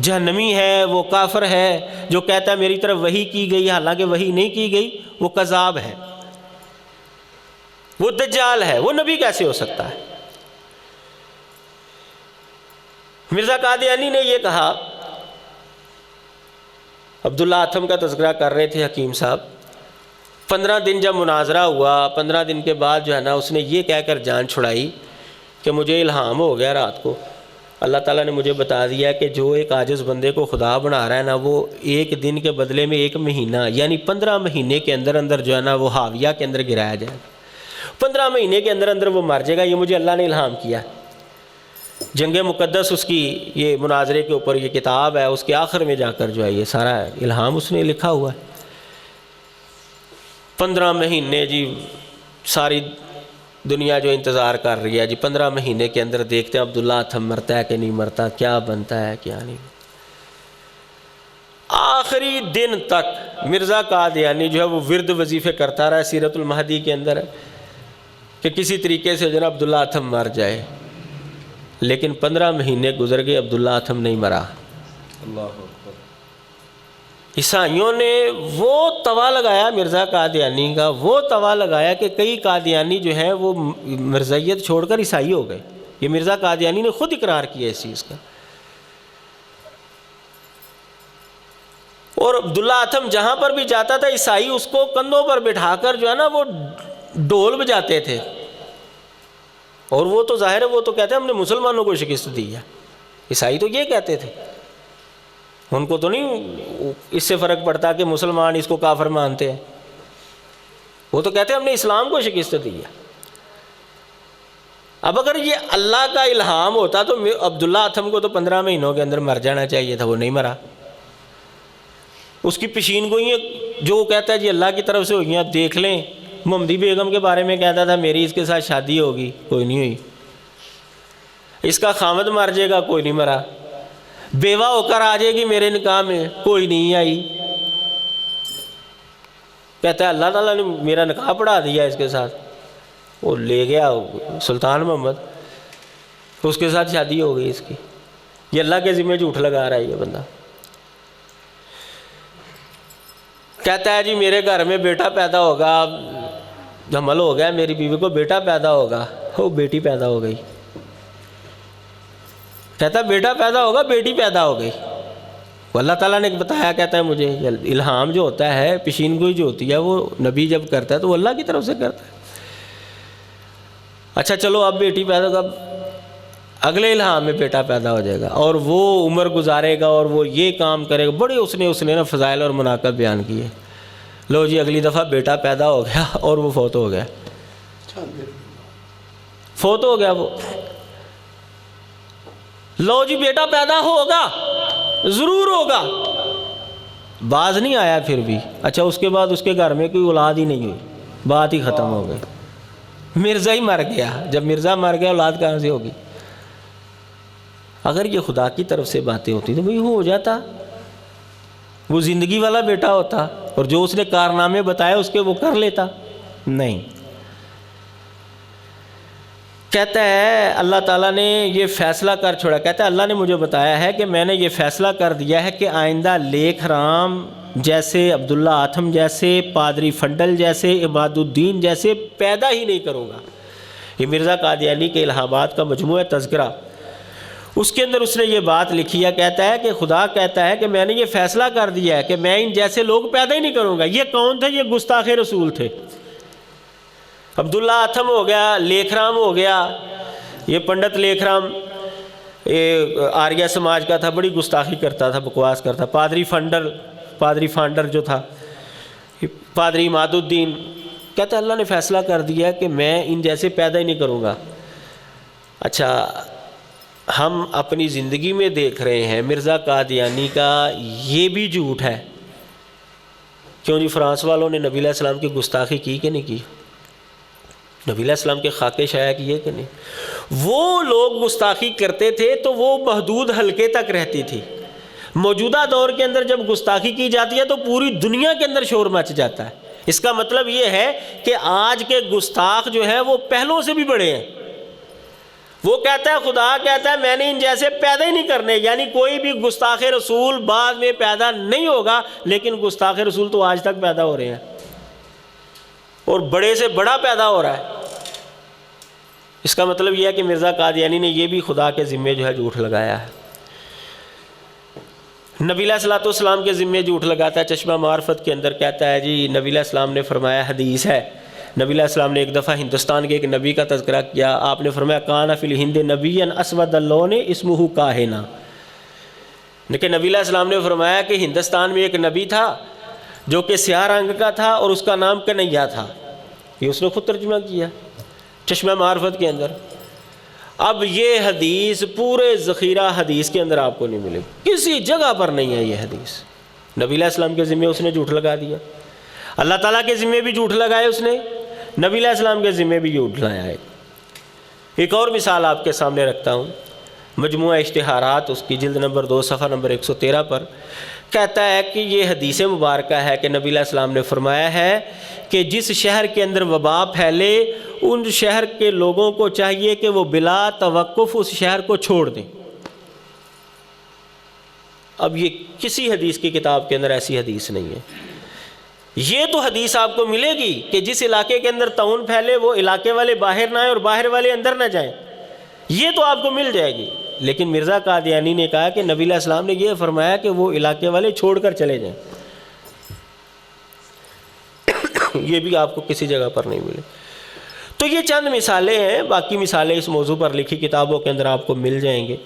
جہنمی ہے، وہ کافر ہے۔ جو کہتا ہے میری طرف وحی کی گئی حالانکہ وحی نہیں کی گئی، وہ کذاب ہے، وہ دجال ہے، وہ نبی کیسے ہو سکتا ہے؟ مرزا قادیانی نے یہ کہا، عبداللہ اتھم کا تذکرہ کر رہے تھے حکیم صاحب، 15 دن جب مناظرہ ہوا، 15 دن کے بعد جو ہے نا اس نے یہ کہہ کر جان چھڑائی کہ مجھے الہام ہو گیا رات کو، اللہ تعالیٰ نے مجھے بتا دیا کہ جو ایک عاجز بندے کو خدا بنا رہا ہے نا، وہ 1 دن کے بدلے میں 1 مہینہ یعنی 15 مہینے کے اندر جو ہے نا وہ حاویہ کے اندر گرایا جائے گا، 15 مہینے کے اندر وہ مر جائے گا۔ یہ مجھے اللہ نے الہام کیا۔ جنگ مقدس اس کی یہ مناظرے کے اوپر یہ کتاب ہے، اس کے آخر میں جا کر جو ہے یہ سارا الہام اس نے لکھا ہوا ہے۔ 15 مہینے جی ساری دنیا جو انتظار کر رہی ہے جی، 15 مہینے کے اندر دیکھتے ہیں عبداللہ اتھم مرتا ہے کہ نہیں مرتا، کیا بنتا ہے کیا نہیں۔ آخری دن تک مرزا قادیانی جو ہے وہ ورد وظیفے کرتا رہا، سیرت المہدی کے اندر ہے کہ کسی طریقے سے جناب عبداللہ اتھم مر جائے، لیکن 15 مہینے گزر گئے، عبداللہ اتھم نہیں مرا۔ اللہ اکبر۔ عیسائیوں نے وہ توا لگایا مرزا قادیانی کا، وہ توا لگایا کہ کئی قادیانی جو ہیں وہ مرزائیت چھوڑ کر عیسائی ہو گئے۔ یہ مرزا قادیانی نے خود اقرار کیا اس چیز کا۔ اور عبداللہ اتھم جہاں پر بھی جاتا تھا عیسائی اس کو کندھوں پر بٹھا کر جو ہے نا وہ ڈھول بجاتے تھے، اور وہ تو ظاہر ہے وہ تو کہتے ہیں ہم نے مسلمانوں کو شکست دی ہے، عیسائی تو یہ کہتے تھے، ان کو تو نہیں اس سے فرق پڑتا کہ مسلمان اس کو کافر مانتے ہیں، وہ تو کہتے ہیں ہم نے اسلام کو شکست دی ہے۔ اب اگر یہ اللہ کا الہام ہوتا تو عبداللہ اتھم کو تو 15 مہینوں کے اندر مر جانا چاہیے تھا، وہ نہیں مرا۔ اس کی پیشین گوئیاں جو کہتا ہے جی اللہ کی طرف سے ہوئی ہیں، دیکھ لیں، محمدی بیگم کے بارے میں کہتا تھا میری اس کے ساتھ شادی ہوگی، کوئی نہیں ہوئی۔ اس کا خامد مر جائے گا، کوئی نہیں مرا۔ بیوہ ہو کر آ جائے گی میرے نکاح میں، کوئی نہیں آئی۔ کہتا ہے اللہ تعالیٰ نے میرا نکاح پڑھا دیا اس کے ساتھ، وہ لے گیا سلطان محمد، اس کے ساتھ شادی ہو گئی اس کی۔ یہ اللہ کے ذمہ جھوٹ لگا رہا ہے یہ بندہ۔ کہتا ہے جی میرے گھر میں بیٹا پیدا ہوگا، حمل ہو گیا، میری بیوی کو بیٹا پیدا ہوگا، وہ بیٹی پیدا ہو گئی۔ کہتا ہے بیٹا پیدا ہوگا، بیٹی پیدا ہو گئی۔ وہ اللہ تعالیٰ نے بتایا، کہتا ہے مجھے الہام جو ہوتا ہے، پیشین گوئی جو ہوتی ہے، وہ نبی جب کرتا ہے تو وہ اللہ کی طرف سے کرتا ہے۔ اچھا چلو اب بیٹی پیدا ہوگا، اگلے الہام میں بیٹا پیدا ہو جائے گا، اور وہ عمر گزارے گا اور وہ یہ کام کرے گا، بڑے اس نے نا فضائل اور مناقب بیان کیے۔ لو جی اگلی دفعہ بیٹا پیدا ہو گیا اور وہ فوت ہو گیا، فوت ہو گیا وہ۔ لو جی بیٹا پیدا ہوگا، ضرور ہوگا، باز نہیں آیا پھر بھی۔ اچھا اس کے بعد اس کے گھر میں کوئی اولاد ہی نہیں ہوئی، بات ہی ختم ہو گئی، مرزا ہی مر گیا۔ جب مرزا مر گیا اولاد کہاں سے ہوگی؟ اگر یہ خدا کی طرف سے باتیں ہوتی تو وہی ہو جاتا، وہ زندگی والا بیٹا ہوتا، اور جو اس نے کارنامے بتائے اس کے وہ کر لیتا، نہیں۔ کہتا ہے اللہ تعالیٰ نے یہ فیصلہ کر چھوڑا، کہتا ہے اللہ نے مجھے بتایا ہے کہ میں نے یہ فیصلہ کر دیا ہے کہ آئندہ لیکھ رام جیسے، عبداللہ اتھم جیسے، پادری فنڈل جیسے، عماد الدین جیسے پیدا ہی نہیں کروں گا۔ یہ مرزا قادیانی کے الہامات کا مجموعہ تذکرہ، اس کے اندر اس نے یہ بات لکھی ہے، کہتا ہے کہ خدا کہتا ہے کہ میں نے یہ فیصلہ کر دیا ہے کہ میں ان جیسے لوگ پیدا ہی نہیں کروں گا۔ یہ کون تھے؟ یہ گستاخ رسول تھے۔ عبداللہ اتھم ہو گیا، لیکھ رام ہو گیا، یہ پنڈت لیکھ رام آریہ سماج کا تھا، بڑی گستاخی کرتا تھا، بکواس کرتا. پادری فانڈر جو تھا، پادری عماد الدین، کہتا ہے اللہ نے فیصلہ کر دیا کہ میں ان جیسے پیدا ہی نہیں کروں گا. اچھا، ہم اپنی زندگی میں دیکھ رہے ہیں مرزا قادیانی کا یہ بھی جھوٹ ہے. کیوں جی؟ فرانس والوں نے نبی علیہ السلام کی گستاخی کی کہ نہیں کی؟ نبی علیہ السلام کے خاکے شائع کیے کہ نہیں؟ وہ لوگ گستاخی کرتے تھے تو وہ محدود حلقے تک رہتی تھی. موجودہ دور کے اندر جب گستاخی کی جاتی ہے تو پوری دنیا کے اندر شور مچ جاتا ہے. اس کا مطلب یہ ہے کہ آج کے گستاخ جو ہے وہ پہلوں سے بھی بڑے ہیں. وہ کہتا ہے، خدا کہتا ہے میں نے ان جیسے پیدا ہی نہیں کرنے، یعنی کوئی بھی گستاخ رسول بعد میں پیدا نہیں ہوگا، لیکن گستاخ رسول تو آج تک پیدا ہو رہے ہیں اور بڑے سے بڑا پیدا ہو رہا ہے. اس کا مطلب یہ ہے کہ مرزا قادیانی نے یہ بھی خدا کے ذمے جو ہے جھوٹ لگایا ہے. نبی علیہ الصلوۃ والسلام کے ذمے جھوٹ لگاتا ہے. چشمہ معرفت کے اندر کہتا ہے جی نبی علیہ السلام نے فرمایا، حدیث ہے، نبی علیہ السلام نے ایک دفعہ ہندوستان کے ایک نبی کا تذکرہ کیا. آپ نے فرمایا کان فی الہند نبی اسود اللون اسمہ کاہنا، لیکن نبی علیہ السلام نے فرمایا کہ ہندوستان میں ایک نبی تھا جو کہ سیاہ رنگ کا تھا اور اس کا نام کنیا تھا. یہ اس نے خود ترجمہ کیا چشمہ معرفت کے اندر. اب یہ حدیث پورے ذخیرہ حدیث کے اندر آپ کو نہیں ملے، کسی جگہ پر نہیں ہے یہ حدیث. نبی علیہ السلام کے ذمے اس نے جھوٹ لگا دیا، اللہ تعالیٰ کے ذمے بھی جھوٹ لگائے اس نے، نبی علیہ السلام کے ذمے بھی جھوٹ لگایا ہے. ایک اور مثال آپ کے سامنے رکھتا ہوں، مجموعہ اشتہارات اس کی جلد نمبر 2 صفحہ نمبر 113 پر کہتا ہے کہ یہ حدیث مبارکہ ہے کہ نبی علیہ السلام نے فرمایا ہے کہ جس شہر کے اندر وبا پھیلے ان شہر کے لوگوں کو چاہیے کہ وہ بلا توقف اس شہر کو چھوڑ دیں. اب یہ کسی حدیث کی کتاب کے اندر ایسی حدیث نہیں ہے. یہ تو حدیث آپ کو ملے گی کہ جس علاقے کے اندر طاعون پھیلے وہ علاقے والے باہر نہ آئیں اور باہر والے اندر نہ جائیں، یہ تو آپ کو مل جائے گی. لیکن مرزا قادیانی نے کہا کہ نبی علیہ السلام نے یہ فرمایا کہ وہ علاقے والے چھوڑ کر چلے جائیں. یہ بھی آپ کو کسی جگہ پر نہیں ملے. تو یہ چند مثالیں ہیں، باقی مثالیں اس موضوع پر لکھی کتابوں کے اندر آپ کو مل جائیں گے،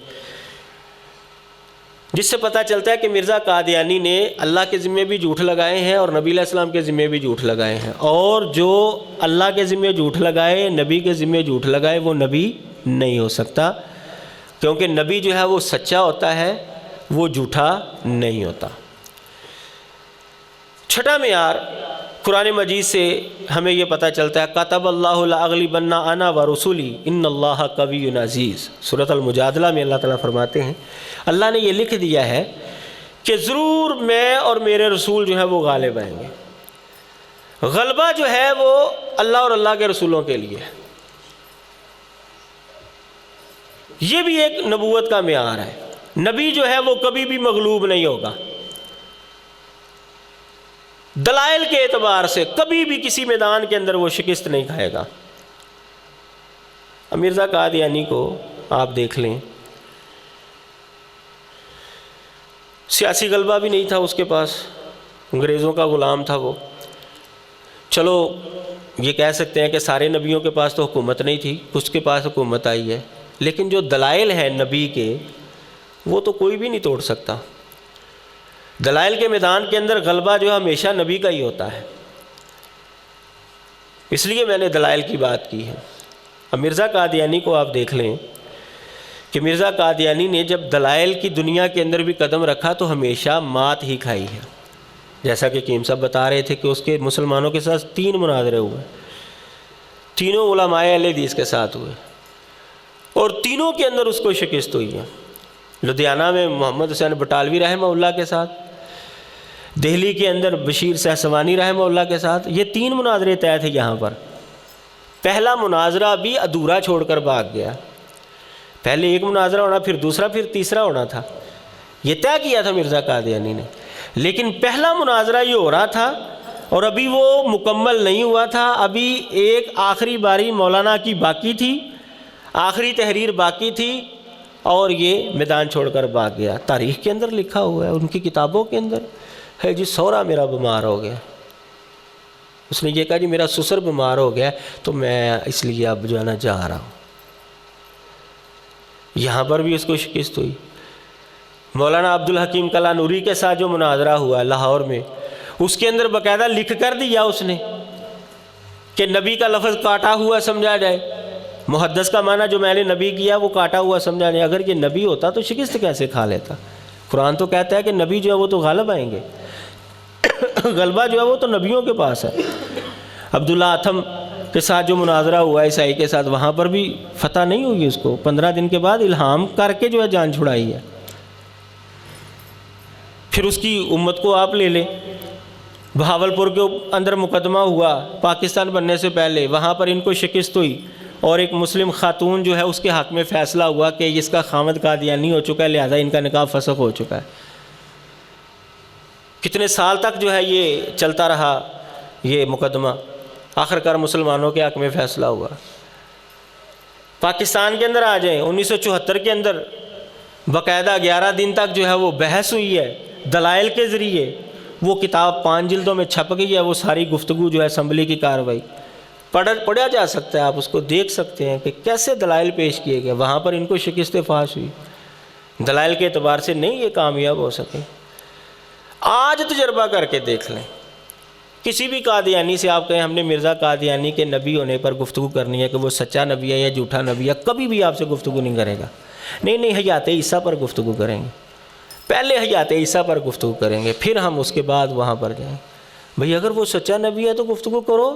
جس سے پتہ چلتا ہے کہ مرزا قادیانی نے اللہ کے ذمے بھی جھوٹ لگائے ہیں اور نبی علیہ السلام کے ذمے بھی جھوٹ لگائے ہیں. اور جو اللہ کے ذمے جھوٹ لگائے، نبی کے ذمے جھوٹ لگائے، وہ نبی نہیں ہو سکتا، کیونکہ نبی جو ہے وہ سچا ہوتا ہے، وہ جھوٹا نہیں ہوتا. چھٹا معیار قرآن مجید سے ہمیں یہ پتہ چلتا ہے کتب اللہ لاغلبن انا ورسلی ان اللہ قوی عزیز. سورۃ المجادلہ میں اللہ تعالیٰ فرماتے ہیں اللہ نے یہ لکھ دیا ہے کہ ضرور میں اور میرے رسول جو ہے وہ غالب آئیں گے. غلبہ جو ہے وہ اللہ اور اللہ کے رسولوں کے لیے ہے. یہ بھی ایک نبوت کا معیار ہے. نبی جو ہے وہ کبھی بھی مغلوب نہیں ہوگا، دلائل کے اعتبار سے کبھی بھی کسی میدان کے اندر وہ شکست نہیں کھائے گا. مرزا قادیانی کو آپ دیکھ لیں، سیاسی غلبہ بھی نہیں تھا اس کے پاس، انگریزوں کا غلام تھا وہ. چلو یہ کہہ سکتے ہیں کہ سارے نبیوں کے پاس تو حکومت نہیں تھی، اس کے پاس حکومت آئی ہے، لیکن جو دلائل ہیں نبی کے وہ تو کوئی بھی نہیں توڑ سکتا. دلائل کے میدان کے اندر غلبہ جو ہمیشہ نبی کا ہی ہوتا ہے، اس لیے میں نے دلائل کی بات کی ہے. اب مرزا قادیانی کو آپ دیکھ لیں کہ مرزا قادیانی نے جب دلائل کی دنیا کے اندر بھی قدم رکھا تو ہمیشہ مات ہی کھائی ہے. جیسا کہ کیم صاحب بتا رہے تھے کہ اس کے مسلمانوں کے ساتھ 3 مناظرے ہوئے، تینوں علماء اہل حدیث کے ساتھ ہوئے اور تینوں کے اندر اس کو شکست ہوئی ہے. لدھیانہ میں محمد حسین بٹالوی رحمہ اللہ کے ساتھ، دہلی کے اندر بشیر سہسوانی رحمہ اللہ کے ساتھ، یہ 3 مناظرے طے تھے یہاں پر. پہلا مناظرہ بھی ادھورا چھوڑ کر بھاگ گیا. پہلے ایک مناظرہ ہونا، پھر دوسرا، پھر تیسرا ہونا تھا، یہ طے کیا تھا مرزا قادیانی نے. لیکن پہلا مناظرہ یہ ہو رہا تھا اور ابھی وہ مکمل نہیں ہوا تھا، ابھی ایک آخری باری مولانا کی باقی تھی، آخری تحریر باقی تھی اور یہ میدان چھوڑ کر بھاگ گیا. تاریخ کے اندر لکھا ہوا ہے، ان کی کتابوں کے اندر ہے جی سورا میرا بیمار ہو گیا. اس نے یہ کہا جی میرا سسر بیمار ہو گیا تو میں اس لیے اب جو ہے نا جا رہا ہوں. یہاں پر بھی اس کو شکست ہوئی۔ مولانا عبدالحکیم کلانوری کے ساتھ جو مناظرہ ہوا لاہور میں، اس کے اندر باقاعدہ لکھ کر دیا اس نے کہ نبی کا لفظ کاٹا ہوا سمجھا جائے، محدث کا معنی جو میں نے نبی کیا وہ کاٹا ہوا سمجھا جائے۔ اگر یہ نبی ہوتا تو شکست کیسے کھا لیتا؟ قرآن تو کہتا ہے کہ نبی جو ہے وہ تو غالب آئیں گے، غلبہ جو ہے وہ تو نبیوں کے پاس ہے۔ عبداللہ اتھم کے ساتھ جو مناظرہ ہوا عیسائی کے ساتھ، وہاں پر بھی فتح نہیں ہوئی اس کو، 15 دن کے بعد الہام کر کے جو ہے جان چھڑائی ہے۔ پھر اس کی امت کو آپ لے لیں، بہاولپور کے اندر مقدمہ ہوا پاکستان بننے سے پہلے، وہاں پر ان کو شکست ہوئی، اور ایک مسلم خاتون جو ہے اس کے حق میں فیصلہ ہوا کہ اس کا خامد قادیانی ہو چکا ہے، لہذا ان کا نکاح فسخ ہو چکا ہے۔ کتنے سال تک جو ہے یہ چلتا رہا یہ مقدمہ، آخرکار مسلمانوں کے حق میں فیصلہ ہوا۔ پاکستان کے اندر آ جائیں، 1974 کے اندر باقاعدہ 11 دن تک جو ہے وہ بحث ہوئی ہے دلائل کے ذریعے، وہ کتاب 5 جلدوں میں چھپ گئی ہے، وہ ساری گفتگو جو ہے اسمبلی کی کارروائی پڑھا جا سکتا ہے، آپ اس کو دیکھ سکتے ہیں کہ کیسے دلائل پیش کیے گئے۔ وہاں پر ان کو شکست فاش ہوئی، دلائل کے اعتبار سے نہیں یہ کامیاب ہو سکے۔ آج تجربہ کر کے دیکھ لیں، کسی بھی قادیانی سے آپ کہیں ہم نے مرزا قادیانی کے نبی ہونے پر گفتگو کرنی ہے کہ وہ سچا نبی ہے یا جھوٹا نبی ہے، کبھی بھی آپ سے گفتگو نہیں کرے گا۔ نہیں حیات عیسیٰ پر گفتگو کریں گے، پہلے حیات عیسیٰ پر گفتگو کریں گے، پھر ہم اس کے بعد وہاں پر جائیں۔ بھئی اگر وہ سچا نبی ہے تو گفتگو کرو۔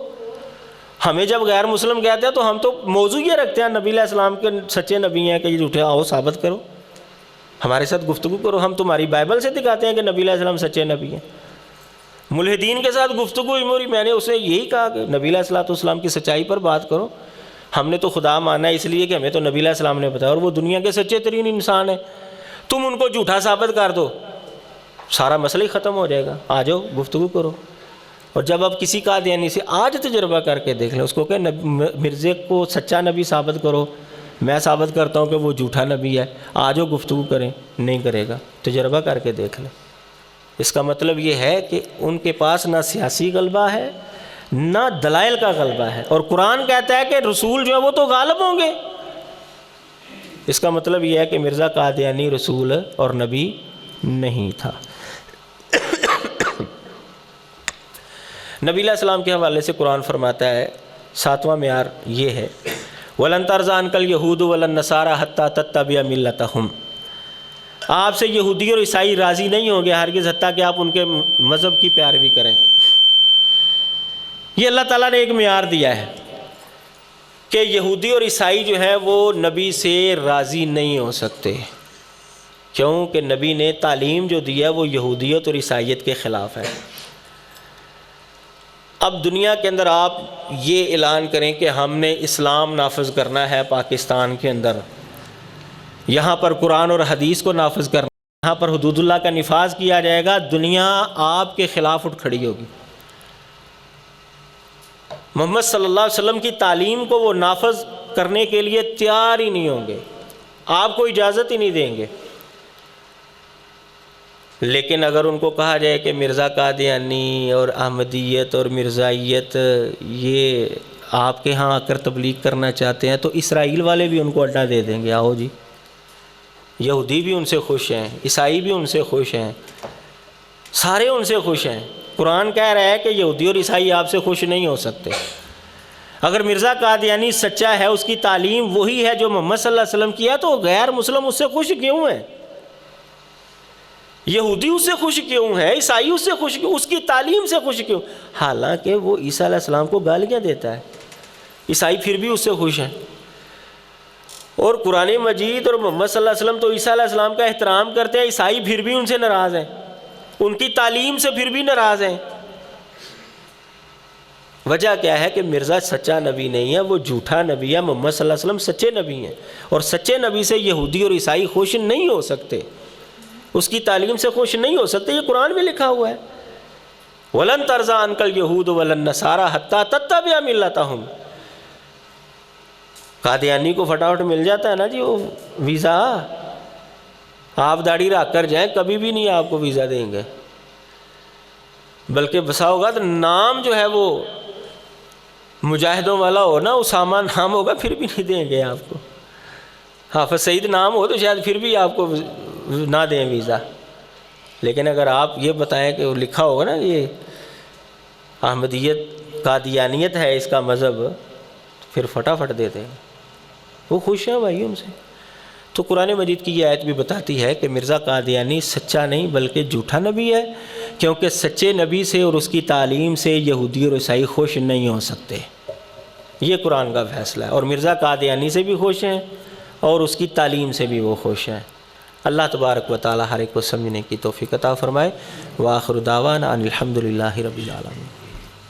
ہمیں جب غیر مسلم کہتے ہیں تو ہم تو موضوع یہ رکھتے ہیں نبی علیہ السلام کے سچے نبی ہیں کہ یہ جھوٹے، آؤ ثابت کرو، ہمارے ساتھ گفتگو کرو۔ ہم تمہاری بائبل سے دکھاتے ہیں کہ نبی علیہ السلام سچے نبی ہیں۔ ملحدین کے ساتھ گفتگو ہوئی میری، میں نے اسے یہی کہا کہ نبی علیہ السلام کی سچائی پر بات کرو، ہم نے تو خدا مانا ہے اس لیے کہ ہمیں تو نبی علیہ السلام نے بتایا، اور وہ دنیا کے سچے ترین انسان ہیں، تم ان کو جھوٹا ثابت کر دو، سارا مسئلہ ہی ختم ہو جائے گا، آ جاؤ گفتگو کرو۔ اور جب آپ کسی قادیانی سے آج تجربہ کر کے دیکھ لیں، اس کو کہ مرزے کو سچا نبی ثابت کرو، میں ثابت کرتا ہوں کہ وہ جھوٹا نبی ہے، آ جاؤ گفتگو کریں، نہیں کرے گا۔ تجربہ کر کے دیکھ لیں۔ اس کا مطلب یہ ہے کہ ان کے پاس نہ سیاسی غلبہ ہے نہ دلائل کا غلبہ ہے، اور قرآن کہتا ہے کہ رسول جو ہے وہ تو غالب ہوں گے۔ اس کا مطلب یہ ہے کہ مرزا قادیانی رسول اور نبی نہیں تھا۔ نبی علیہ السلام کے حوالے سے قرآن فرماتا ہے 7واں معیار یہ ہے، وَلَن تَرْضَىٰ عَنْكَ الْيَهُودُ وَلَا النَّصَارَىٰ حَتَّىٰ تَتَّبِعَ مِلَّتَهُمْ، آپ سے یہودی اور عیسائی راضی نہیں ہوں گے ہرگز حتیٰ کہ آپ ان کے مذہب کی پیروی کریں۔ یہ اللہ تعالیٰ نے ایک معیار دیا ہے کہ یہودی اور عیسائی جو ہے وہ نبی سے راضی نہیں ہو سکتے، کیوں کہ نبی نے تعلیم جو دی ہے وہ یہودیت اور عیسائیت کے خلاف ہے۔ اب دنیا کے اندر آپ یہ اعلان کریں کہ ہم نے اسلام نافذ کرنا ہے پاکستان کے اندر، یہاں پر قرآن اور حدیث کو نافذ کرنا ہے، یہاں پر حدود اللہ کا نفاذ کیا جائے گا، دنیا آپ کے خلاف اٹھ کھڑی ہوگی۔ محمد صلی اللہ علیہ وسلم کی تعلیم کو وہ نافذ کرنے کے لیے تیار ہی نہیں ہوں گے، آپ کو اجازت ہی نہیں دیں گے۔ لیکن اگر ان کو کہا جائے کہ مرزا قادیانی اور احمدیت اور مرزائیت یہ آپ کے ہاں آ کر تبلیغ کرنا چاہتے ہیں، تو اسرائیل والے بھی ان کو اڈا دے دیں گے، آؤ جی، یہودی بھی ان سے خوش ہیں، عیسائی بھی ان سے خوش ہیں، سارے ان سے خوش ہیں۔ قرآن کہہ رہا ہے کہ یہودی اور عیسائی آپ سے خوش نہیں ہو سکتے۔ اگر مرزا قادیانی سچا ہے، اس کی تعلیم وہی ہے جو محمد صلی اللہ علیہ وسلم کی ہے، تو غیر مسلم اس سے خوش کیوں ہیں؟ یہودی اس سے خوش کیوں ہے؟ عیسائی اس سے خوش کیوں؟ اس کی تعلیم سے خوش کیوں؟ حالانکہ وہ عیسیٰ علیہ السلام کو گالیاں دیتا ہے، عیسائی پھر بھی اس سے خوش ہیں۔ اور قرآن مجید اور محمد صلی اللہ علیہ وسلم تو عیسیٰ علیہ السلام کا احترام کرتے ہیں، عیسائی پھر بھی ان سے ناراض ہیں، ان کی تعلیم سے پھر بھی ناراض ہیں۔ وجہ کیا ہے کہ مرزا سچا نبی نہیں ہے، وہ جھوٹا نبی ہے، محمد صلی اللہ علیہ وسلم سچے نبی ہیں، اور سچے نبی سے یہودی اور عیسائی خوش نہیں ہو سکتے، اس کی تعلیم سے خوش نہیں ہو سکتے۔ یہ قرآن میں لکھا ہوا ہے، وَلَن تَرْضَىٰ عَنْكَ الْيَهُودُ وَلَا النَّصَارَىٰ حَتَّىٰ تَتَّبِعَ مِلَّتَهُمْ۔ قادیانی کو فٹافٹ مل جاتا ہے نا جی وہ ویزا، آپ داڑھی رکھ کر جائیں کبھی بھی نہیں آپ کو ویزا دیں گے، بلکہ بسا ہوگا تو نام جو ہے وہ مجاہدوں والا ہو نا، اسامہ نام ہوگا، پھر بھی نہیں دیں گے آپ کو۔ حافظ سعید نام ہو تو شاید پھر بھی آپ کو نہ دیں ویزا، لیکن اگر آپ یہ بتائیں کہ وہ لکھا ہوگا نا یہ احمدیت قادیانیت ہے اس کا مذہب، پھر فٹافٹ دیتے ہیں، وہ خوش ہیں بھائی ان سے۔ تو قرآن مجید کی یہ آیت بھی بتاتی ہے کہ مرزا قادیانی سچا نہیں بلکہ جھوٹا نبی ہے، کیونکہ سچے نبی سے اور اس کی تعلیم سے یہودی اور عیسائی خوش نہیں ہو سکتے، یہ قرآن کا فیصلہ ہے۔ اور مرزا قادیانی سے بھی خوش ہیں اور اس کی تعلیم سے بھی وہ خوش ہیں۔ اللہ تبارک و تعالی ہر ایک کو سمجھنے کی توفیق عطا فرمائے۔ وآخر دعوانا ان الحمد للہ رب العالمین۔